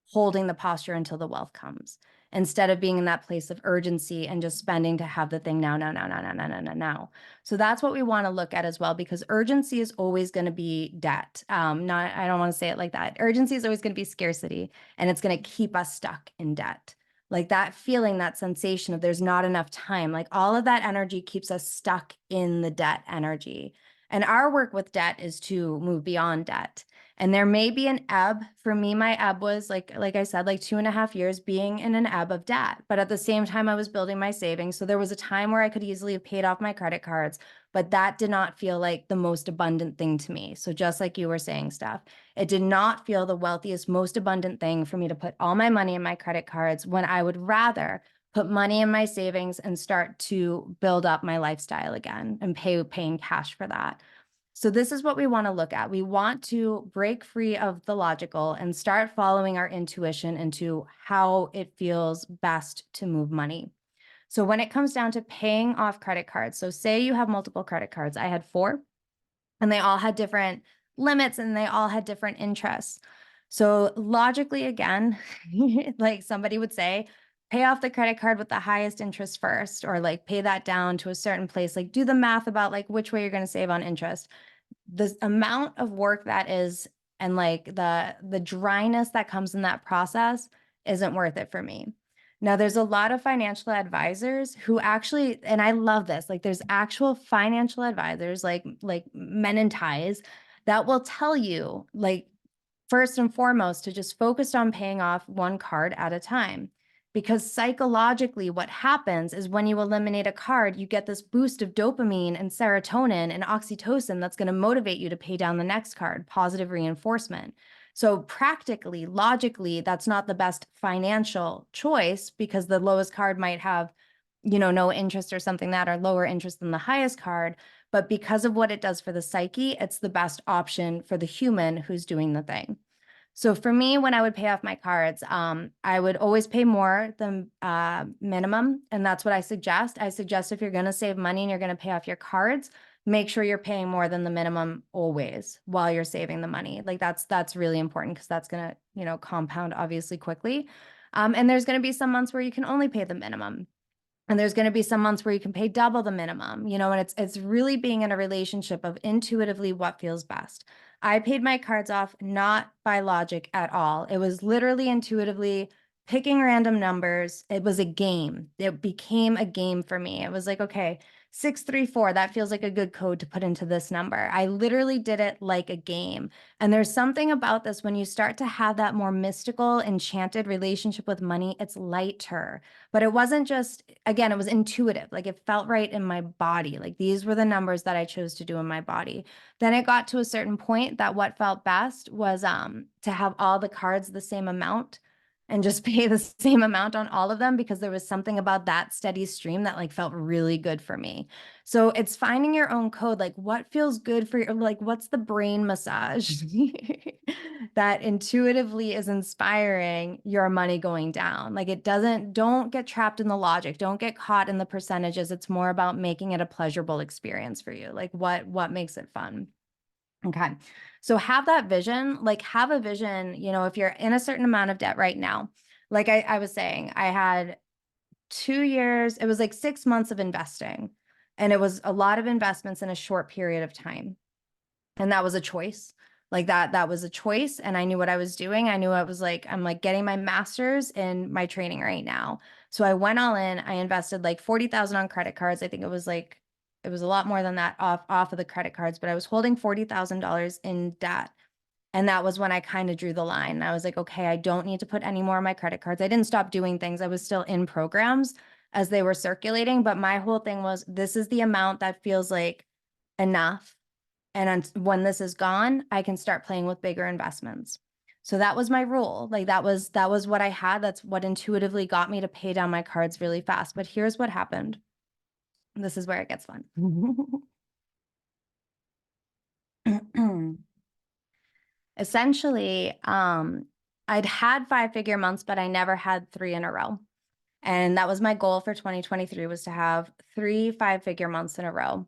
holding the posture until the wealth comes, instead of being in that place of urgency and just spending to have the thing now, now, now, now, now, now, now, now, now. So that's what we want to look at as well, because urgency is always going to be debt. Not, I don't want to say it like that. Urgency is always going to be scarcity, and it's going to keep us stuck in debt. Like that feeling, that sensation of there's not enough time, like all of that energy keeps us stuck in the debt energy. And our work with debt is to move beyond debt. And there may be an ebb. For me, my ebb was like I said, like 2.5 years being in an ebb of debt. But at the same time, I was building my savings. So there was a time where I could easily have paid off my credit cards, but that did not feel like the most abundant thing to me. So just like you were saying, Steph, it did not feel the wealthiest, most abundant thing for me to put all my money in my credit cards when I would rather put money in my savings and start to build up my lifestyle again and paying cash for that. So this is what we want to look at. We want to break free of the logical and start following our intuition into how it feels best to move money. So when it comes down to paying off credit cards, so say you have multiple credit cards. I had 4, and they all had different limits and they all had different interests. So logically, again, like somebody would say, pay off the credit card with the highest interest first, or like pay that down to a certain place, like do the math about like which way you're going to save on interest. The amount of work that is, and like the dryness that comes in that process isn't worth it for me. Now, there's a lot of financial advisors who actually, and I love this, like there's actual financial advisors, like men in ties, that will tell you, like, first and foremost, to just focus on paying off one card at a time. Because psychologically, what happens is when you eliminate a card, you get this boost of dopamine and serotonin and oxytocin that's going to motivate you to pay down the next card, positive reinforcement. So, practically, logically, that's not the best financial choice because the lowest card might have, no interest or something that, or lower interest than the highest card. But because of what it does for the psyche, it's the best option for the human who's doing the thing. So for me, when I would pay off my cards, I would always pay more than minimum. And that's what I suggest. I suggest if you're going to save money and you're going to pay off your cards, make sure you're paying more than the minimum always while you're saving the money. Like that's really important because that's going to, compound obviously quickly. And there's going to be some months where you can only pay the minimum. And there's going to be some months where you can pay double the minimum, and it's really being in a relationship of intuitively what feels best. I paid my cards off not by logic at all. It was literally intuitively picking random numbers. It was a game. It became a game for me. It was like, okay, 634, that feels like a good code to put into this number. I literally did it like a game. And there's something about this when you start to have that more mystical, enchanted relationship with money, it's lighter. But it wasn't just, again, it was intuitive. Like it felt right in my body. Like these were the numbers that I chose to do in my body. Then it got to a certain point that what felt best was to have all the cards the same amount and just pay the same amount on all of them, because there was something about that steady stream that like felt really good for me. So it's finding your own code, like what feels good for you, like what's the brain massage that intuitively is inspiring your money going down. Like don't get trapped in the logic, don't get caught in the percentages. It's more about making it a pleasurable experience for you. Like what makes it fun. Okay. So have that vision, like have a vision, if you're in a certain amount of debt right now, like I was saying, I had 2 years, it was like 6 months of investing, and it was a lot of investments in a short period of time. And that was a choice. Like that was a choice. And I knew what I was doing. I knew I was like, I'm like getting my master's in my training right now. So I went all in. I invested like 40,000 on credit cards. I think it was a lot more than that off of the credit cards, but I was holding $40,000 in debt. And that was when I kind of drew the line. I was like, okay, I don't need to put any more on my credit cards. I didn't stop doing things. I was still in programs as they were circulating. But my whole thing was, this is the amount that feels like enough. And when this is gone, I can start playing with bigger investments. So that was my rule. Like that was what I had. That's what intuitively got me to pay down my cards really fast. But here's what happened. This is where it gets fun. Essentially, I'd had 5-figure months, but I never had 3 in a row. And that was my goal for 2023, was to have 3 5-figure months in a row.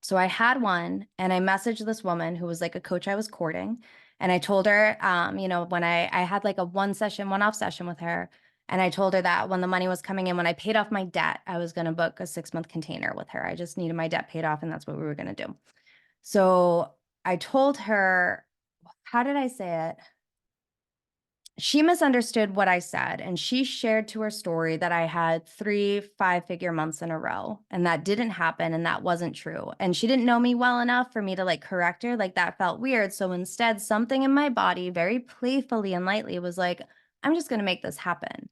So I had one, and I messaged this woman who was like a coach I was courting. And I told her, when I had like a one-off session with her. And I told her that when the money was coming in, when I paid off my debt, I was going to book a 6-month container with her. I just needed my debt paid off, and that's what we were going to do. So I told her, how did I say it? She misunderstood what I said, and she shared to her story that I had 3 5-figure months in a row, and that didn't happen, and that wasn't true. And she didn't know me well enough for me to like correct her. Like, that felt weird. So instead, something in my body very playfully and lightly was like, I'm just going to make this happen.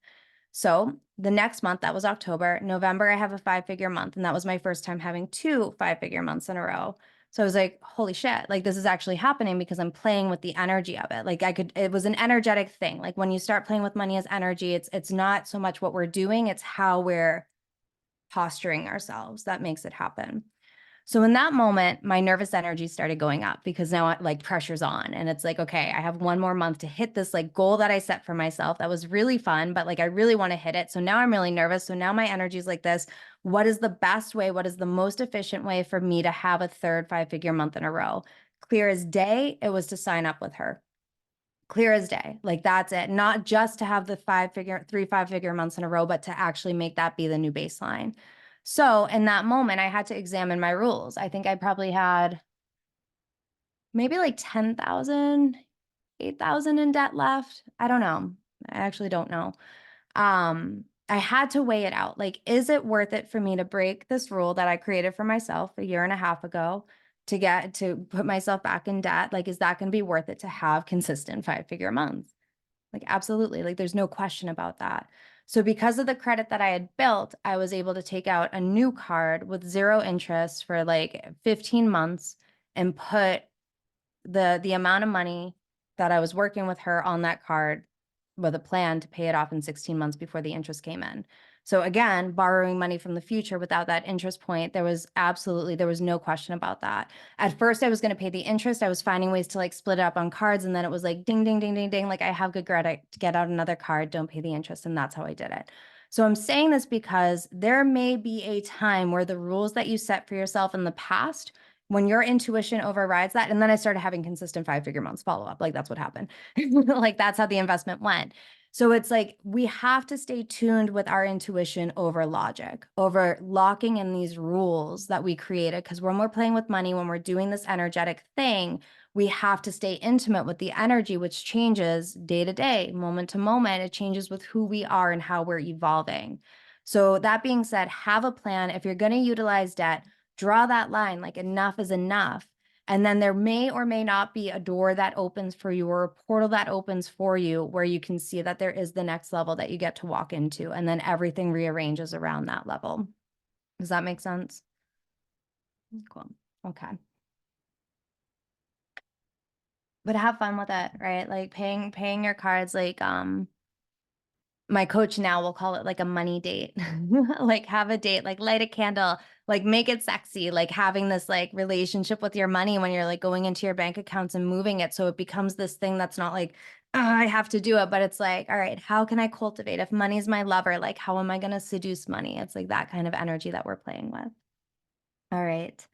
So the next month, that was October. November, I have a 5-figure month, and that was my first time having 2 5-figure months in a row. So I was like, holy shit, like this is actually happening because I'm playing with the energy of it. Like it was an energetic thing. Like when you start playing with money as energy, it's not so much what we're doing, it's how we're posturing ourselves that makes it happen. So in that moment, my nervous energy started going up because now like pressure's on, and it's like, okay, I have one more month to hit this like goal that I set for myself. That was really fun, but like I really want to hit it. So now I'm really nervous. So now my energy is like this. What is the best way? What is the most efficient way for me to have a third 5-figure month in a row? Clear as day, it was to sign up with her. Clear as day. Like that's it. Not just to have the 3 5-figure months in a row, but to actually make that be the new baseline. So in that moment, I had to examine my rules. I think I probably had maybe like 10,000, 8,000 in debt left. I don't know. I actually don't know. I had to weigh it out. Like, is it worth it for me to break this rule that I created for myself a year and a half ago to put myself back in debt? Like, is that going to be worth it to have consistent 5-figure months? Like, absolutely. Like, there's no question about that. So because of the credit that I had built, I was able to take out a new card with 0 interest for like 15 months and put the amount of money that I was working with her on that card with a plan to pay it off in 16 months before the interest came in. So again, borrowing money from the future without that interest point, there was no question about that. At first, I was going to pay the interest. I was finding ways to like split it up on cards. And then it was like, ding, ding, ding, ding, ding. Like, I have good credit to get out another card. Don't pay the interest. And that's how I did it. So I'm saying this because there may be a time where the rules that you set for yourself in the past, when your intuition overrides that, and then I started having consistent 5-figure months follow up. Like, that's what happened. Like, that's how the investment went. So it's like we have to stay tuned with our intuition over logic, over locking in these rules that we created. Because when we're playing with money, when we're doing this energetic thing, we have to stay intimate with the energy, which changes day to day, moment to moment. It changes with who we are and how we're evolving. So that being said, have a plan. If you're going to utilize debt, draw that line, like enough is enough. And then there may or may not be a door that opens for you or a portal that opens for you where you can see that there is the next level that you get to walk into. And then everything rearranges around that level. Does that make sense? Cool. Okay. But have fun with it, right? Like paying your cards, like my coach now will call it like a money date. Like, have a date, like light a candle, like make it sexy, like having this like relationship with your money when you're like going into your bank accounts and moving it. So it becomes this thing that's not like, oh, I have to do it, but it's like, all right, how can I cultivate? If money's my lover, like how am I going to seduce money? It's like that kind of energy that we're playing with. All right.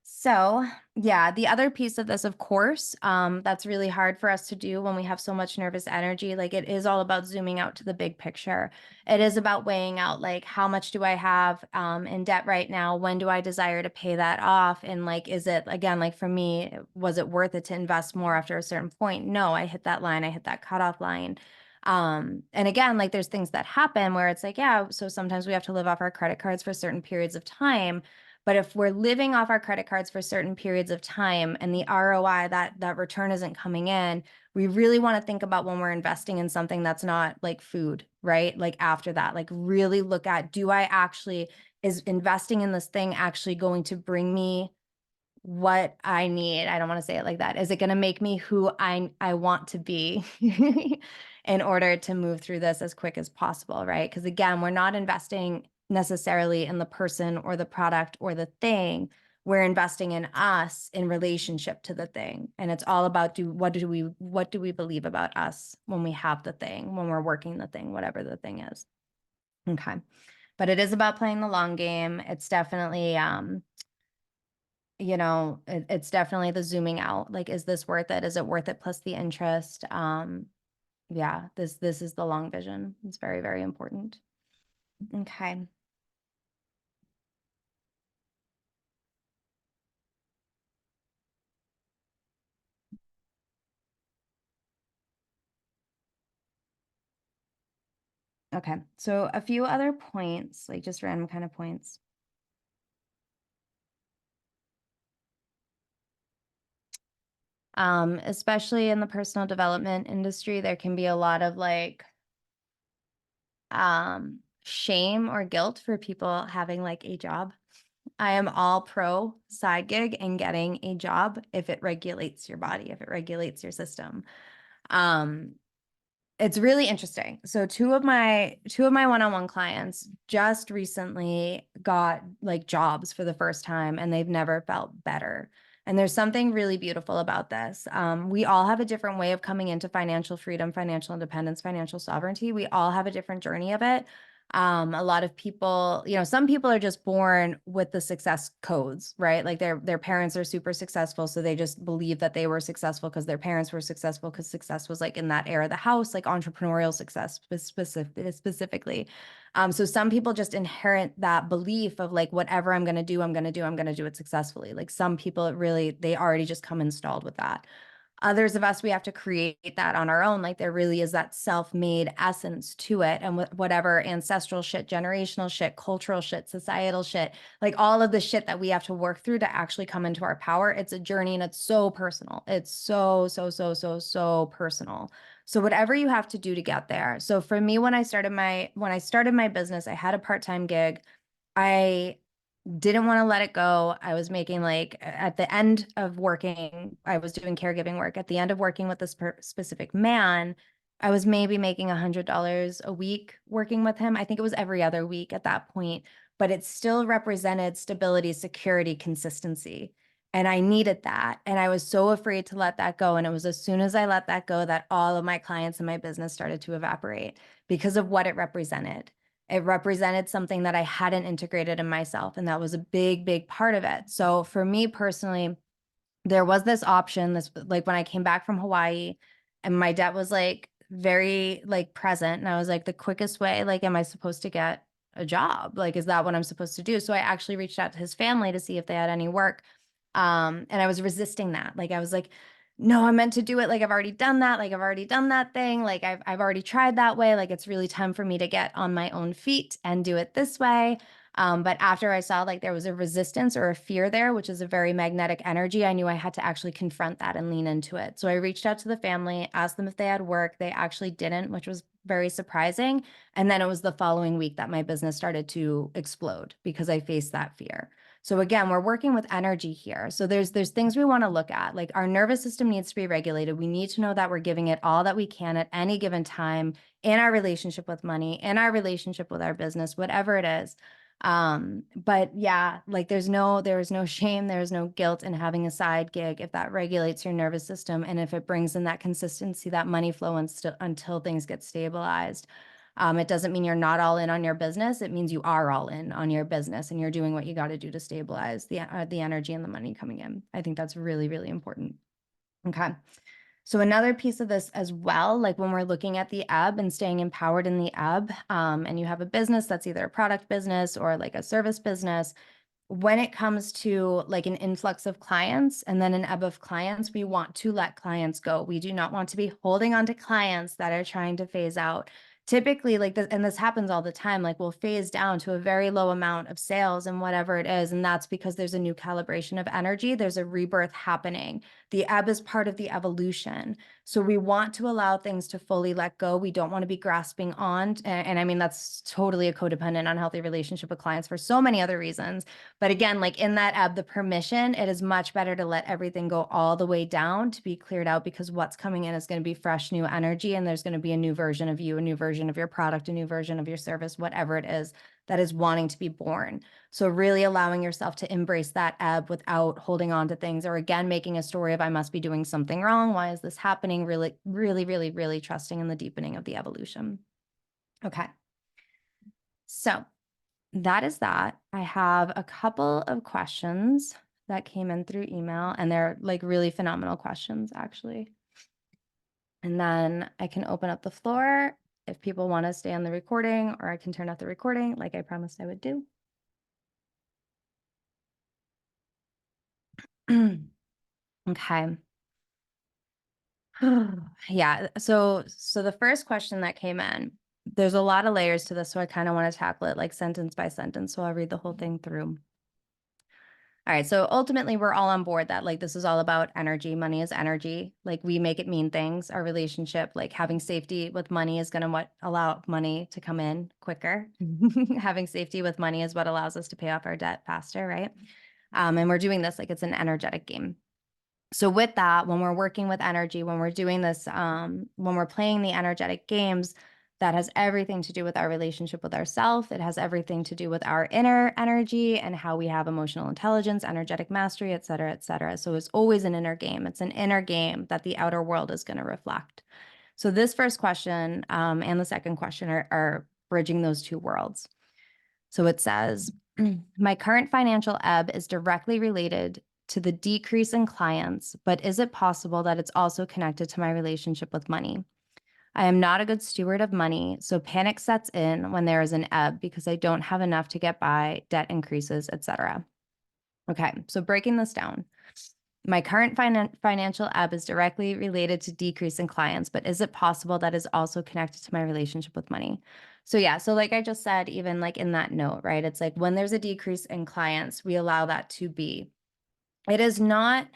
So, yeah, the other piece of this, of course, that's really hard for us to do when we have so much nervous energy. Like, it is all about zooming out to the big picture. It is about weighing out, like, how much do I have in debt right now? When do I desire to pay that off? And like, is it, again, like for me, was it worth it to invest more after a certain point? No, I hit that line. I hit that cutoff line. And again, like there's things that happen where it's like, yeah, so sometimes we have to live off our credit cards for certain periods of time. But if we're living off our credit cards for certain periods of time and the ROI, that return isn't coming in, we really want to think about when we're investing in something that's not like food, right? Like after that, like really look at, is investing in this thing actually going to bring me what I need? I don't want to say it like that. Is it going to make me who I want to be in order to move through this as quick as possible, right? Because again, we're not investing necessarily in the person or the product or the thing. We're investing in us in relationship to the thing. And it's all about what do we believe about us when we have the thing, when we're working the thing, whatever the thing is. Okay. But it is about playing the long game. It's definitely it's definitely the zooming out. Like, is this worth it? Is it worth it plus the interest? Yeah, this is the long vision. It's very, very important. Okay. Okay. So a few other points, like just random kind of points. Especially in the personal development industry, there can be a lot of like shame or guilt for people having like a job. I am all pro side gig and getting a job if it regulates your body, if it regulates your system. Um, it's really interesting. So two of my one-on-one clients just recently got like jobs for the first time and they've never felt better. And there's something really beautiful about this. We all have a different way of coming into financial freedom, financial independence, financial sovereignty. We all have a different journey of it. A lot of people, some people are just born with the success codes, right? Like their parents are super successful, so they just believe that they were successful because their parents were successful, because success was like in that era of the house, like entrepreneurial success specifically. So some people just inherit that belief of like, whatever I'm going to do, I'm going to do it successfully. Like some people, they already just come installed with that. Others of us, we have to create that on our own. Like there really is that self-made essence to it. And whatever ancestral shit, generational shit, cultural shit, societal shit, like all of the shit that we have to work through to actually come into our power. It's a journey and it's so personal. It's so, so, so, so, so personal. So whatever you have to do to get there. So for me, when I started my business, I had a part-time gig. I didn't want to let it go. I was making like at the end of working, I was doing caregiving work. At the end of working with this specific man, I was maybe making $100 a week working with him. I think it was every other week at that point, but it still represented stability, security, consistency. And I needed that. And I was so afraid to let that go. And it was as soon as I let that go that all of my clients in my business started to evaporate because of what it represented. It represented something that I hadn't integrated in myself. And that was a big, big part of it. So for me personally, there was this option, this like when I came back from Hawaii and my debt was like very like present. And I was like, the quickest way, like, am I supposed to get a job? Like, is that what I'm supposed to do? So I actually reached out to his family to see if they had any work. And I was resisting that. Like, I was like, no, I'm meant to do it. Like, I've already done that. Like, I've already done that thing. Like, I've already tried that way. Like, it's really time for me to get on my own feet and do it this way. But after I saw like there was a resistance or a fear there, which is a very magnetic energy, I knew I had to actually confront that and lean into it. So I reached out to the family, asked them if they had work. They actually didn't, which was very surprising. And then it was the following week that my business started to explode because I faced that fear. So again, we're working with energy here. So there's things we want to look at. Like our nervous system needs to be regulated. We need to know that we're giving it all that we can at any given time in our relationship with money, in our relationship with our business, whatever it is. But yeah, like there is no shame, there is no guilt in having a side gig if that regulates your nervous system and if it brings in that consistency, that money flow until things get stabilized. It doesn't mean you're not all in on your business. It means you are all in on your business and you're doing what you got to do to stabilize the energy and the money coming in. I think that's really, really important. Okay. So another piece of this as well, like when we're looking at the ebb and staying empowered in the ebb, and you have a business that's either a product business or like a service business, when it comes to like an influx of clients and then an ebb of clients, we want to let clients go. We do not want to be holding on to clients that are trying to phase out. Typically, like this, and this happens all the time, like we'll phase down to a very low amount of sales and whatever it is. And that's because there's a new calibration of energy. There's a rebirth happening. The ebb is part of the evolution. So we want to allow things to fully let go. We don't want to be grasping on. And I mean, that's totally a codependent, unhealthy relationship with clients for so many other reasons. But again, like in that ebb, the permission, it is much better to let everything go all the way down to be cleared out, because what's coming in is going to be fresh, new energy. And there's going to be a new version of you, a new version of your product, a new version of your service, whatever it is that is wanting to be born. So really allowing yourself to embrace that ebb without holding on to things, or again, making a story of I must be doing something wrong. Why is this happening? Really, really, really, really trusting in the deepening of the evolution. Okay. So that is that. I have a couple of questions that came in through email, and they're like really phenomenal questions, actually. And then I can open up the floor if people want to stay on the recording, or I can turn off the recording like I promised I would do. Okay. Yeah. So the first question that came in, there's a lot of layers to this, so I kind of want to tackle it like sentence by sentence. So I'll read the whole thing through. All right. So ultimately, we're all on board that like this is all about energy. Money is energy. Like we make it mean things. Our relationship, like having safety with money, is going to what allow money to come in quicker. Having safety with money is what allows us to pay off our debt faster, right? And we're doing this like it's an energetic game. So with that, when we're working with energy, when we're doing this, when we're playing the energetic games, that has everything to do with our relationship with ourself. It has everything to do with our inner energy and how we have emotional intelligence, energetic mastery, et cetera, et cetera. So it's always an inner game. It's an inner game that the outer world is going to reflect. So this first question and the second question are bridging those two worlds. So it says, my current financial ebb is directly related to the decrease in clients, but is it possible that it's also connected to my relationship with money? I am not a good steward of money, so panic sets in when there is an ebb because I don't have enough to get by, debt increases, etc. Okay, so breaking this down. My current financial ebb is directly related to decrease in clients, but is it possible that is also connected to my relationship with money? So yeah, so like I just said, even like in that note, right? It's like when there's a decrease in clients, we allow that to be. It is not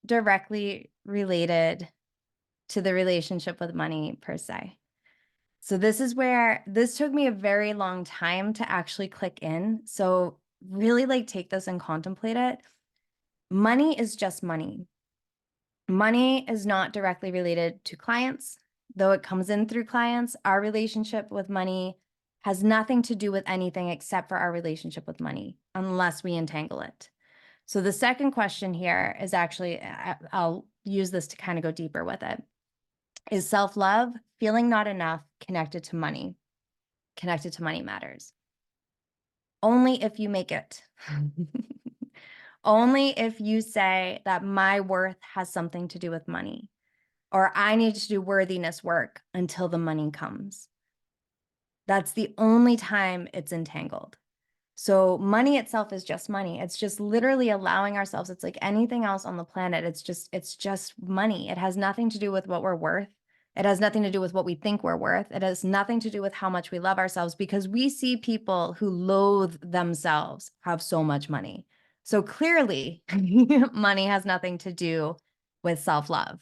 directly related to the relationship with money per se. So this is where this took me a very long time to actually click in. So really like take this and contemplate it. Money is just money. Money is not directly related to clients, though it comes in through clients. Our relationship with money has nothing to do with anything except for our relationship with money, unless we entangle it. So the second question here is actually, I'll use this to kind of go deeper with it. Is self-love, feeling not enough, connected to money? Connected to money matters. Only if you make it. Only if you say that my worth has something to do with money, or I need to do worthiness work until the money comes. That's the only time it's entangled. So money itself is just money. It's just literally allowing ourselves. It's like anything else on the planet. It's just money. It has nothing to do with what we're worth. It has nothing to do with what we think we're worth. It has nothing to do with how much we love ourselves, because we see people who loathe themselves have so much money. So clearly, money has nothing to do with self-love.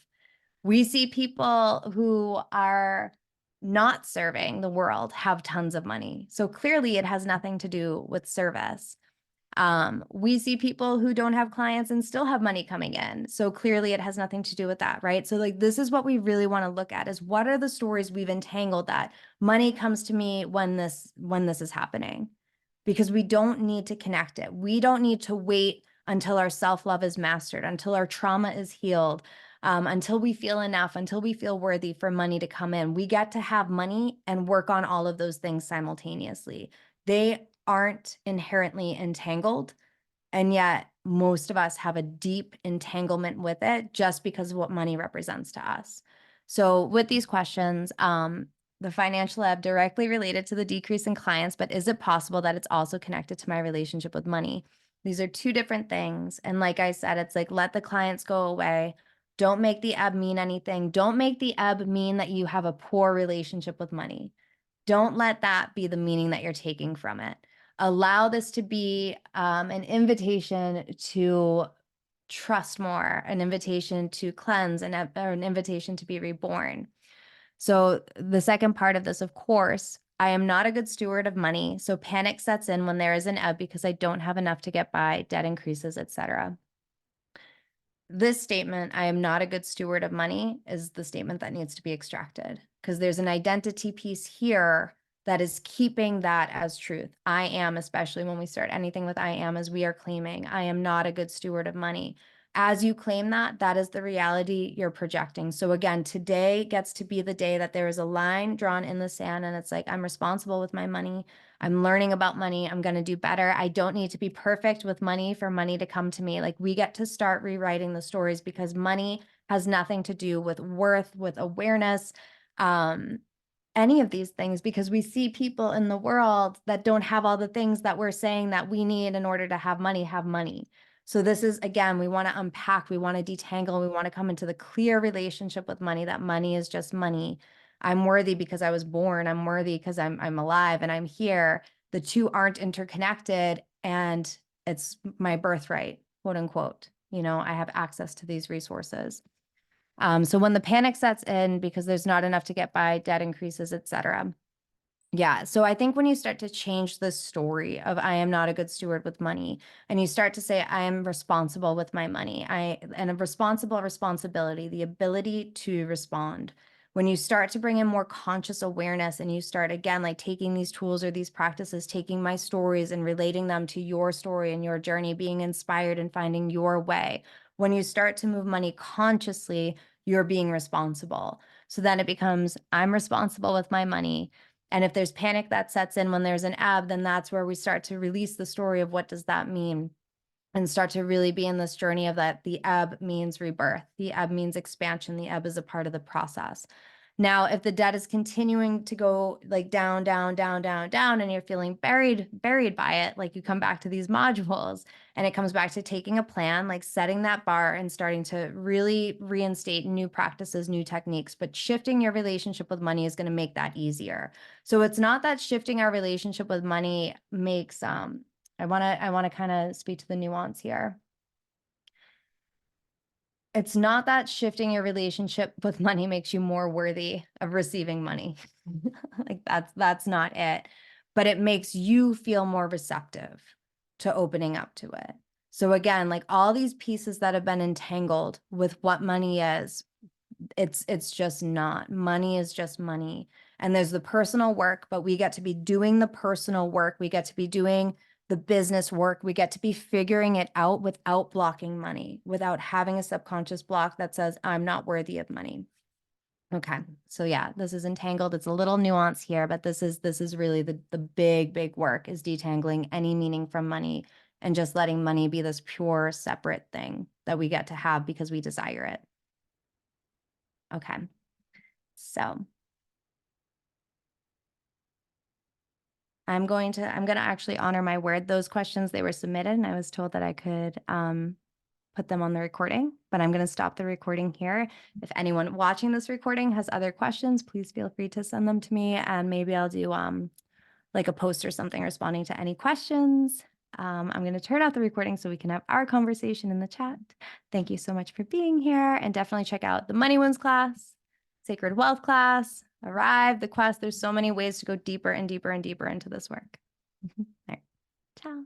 We see people who are not serving the world have tons of money. So clearly it has nothing to do with service. We see people who don't have clients and still have money coming in. So clearly it has nothing to do with that, right? So like this is what we really want to look at, is what are the stories we've entangled that money comes to me when this is happening? Because we don't need to connect it. We don't need to wait until our self-love is mastered, until our trauma is healed, until we feel enough, until we feel worthy for money to come in. We get to have money and work on all of those things simultaneously. They aren't inherently entangled, and yet most of us have a deep entanglement with it just because of what money represents to us. So with these questions, the financial ebb directly related to the decrease in clients, but is it possible that it's also connected to my relationship with money? These are two different things. And like I said, it's like, let the clients go away. Don't make the ebb mean anything. Don't make the ebb mean that you have a poor relationship with money. Don't let that be the meaning that you're taking from it. Allow this to be an invitation to trust more, an invitation to cleanse, or an invitation to be reborn. So the second part of this, of course, I am not a good steward of money. So panic sets in when there is an ebb because I don't have enough to get by, debt increases, etc. This statement, I am not a good steward of money, is the statement that needs to be extracted because there's an identity piece here that is keeping that as truth. I am, especially when we start anything with I am, as we are claiming, I am not a good steward of money. As you claim that, that is the reality you're projecting. So again, today gets to be the day that there is a line drawn in the sand and it's like, I'm responsible with my money. I'm learning about money. I'm going to do better. I don't need to be perfect with money for money to come to me. Like we get to start rewriting the stories because money has nothing to do with worth, with awareness, any of these things, because we see people in the world that don't have all the things that we're saying that we need in order to have money, have money. So this is, again, we want to unpack, we want to detangle, we want to come into the clear relationship with money, that money is just money. I'm worthy because I was born. I'm worthy because I'm alive and I'm here. The two aren't interconnected and it's my birthright, quote unquote. You know, I have access to these resources. So when the panic sets in because there's not enough to get by, debt increases, etc. Yeah. So I think when you start to change the story of I am not a good steward with money, and you start to say I am responsible with my money, and a responsibility, the ability to respond. When you start to bring in more conscious awareness and you start again, like taking these tools or these practices, taking my stories and relating them to your story and your journey, being inspired and finding your way. When you start to move money consciously, you're being responsible. So then it becomes, I'm responsible with my money. And if there's panic that sets in when there's an ebb, then that's where we start to release the story of what does that mean and start to really be in this journey of that the ebb means rebirth. The ebb means expansion. The ebb is a part of the process. Now, if the debt is continuing to go like down, down, down, down, down, and you're feeling buried by it, like you come back to these modules and it comes back to taking a plan, like setting that bar and starting to really reinstate new practices, new techniques, but shifting your relationship with money is going to make that easier. So it's not that shifting our relationship with money makes, I want to kind of speak to the nuance here. It's not that shifting your relationship with money makes you more worthy of receiving money. Like that's not it. But it makes you feel more receptive to opening up to it. So again, like all these pieces that have been entangled with what money is, it's just not. Money is just money. And there's the personal work, but we get to be doing the personal work. We get to be doing the business work. We get to be figuring it out without blocking money, without having a subconscious block that says, I'm not worthy of money. Okay. So yeah, this is entangled. It's a little nuance here, but this is really the big work is detangling any meaning from money and just letting money be this pure separate thing that we get to have because we desire it. Okay. So I'm going to actually honor my word. Those questions, they were submitted and I was told that I could put them on the recording, but I'm going to stop the recording here. If anyone watching this recording has other questions, please feel free to send them to me and maybe I'll do like a post or something responding to any questions. I'm going to turn off the recording so we can have our conversation in the chat. Thank you so much for being here and definitely check out the Money Wounds class, Sacred Wealth class, Arrive, the quest. There's so many ways to go deeper and deeper and deeper into this work. All right. Ciao.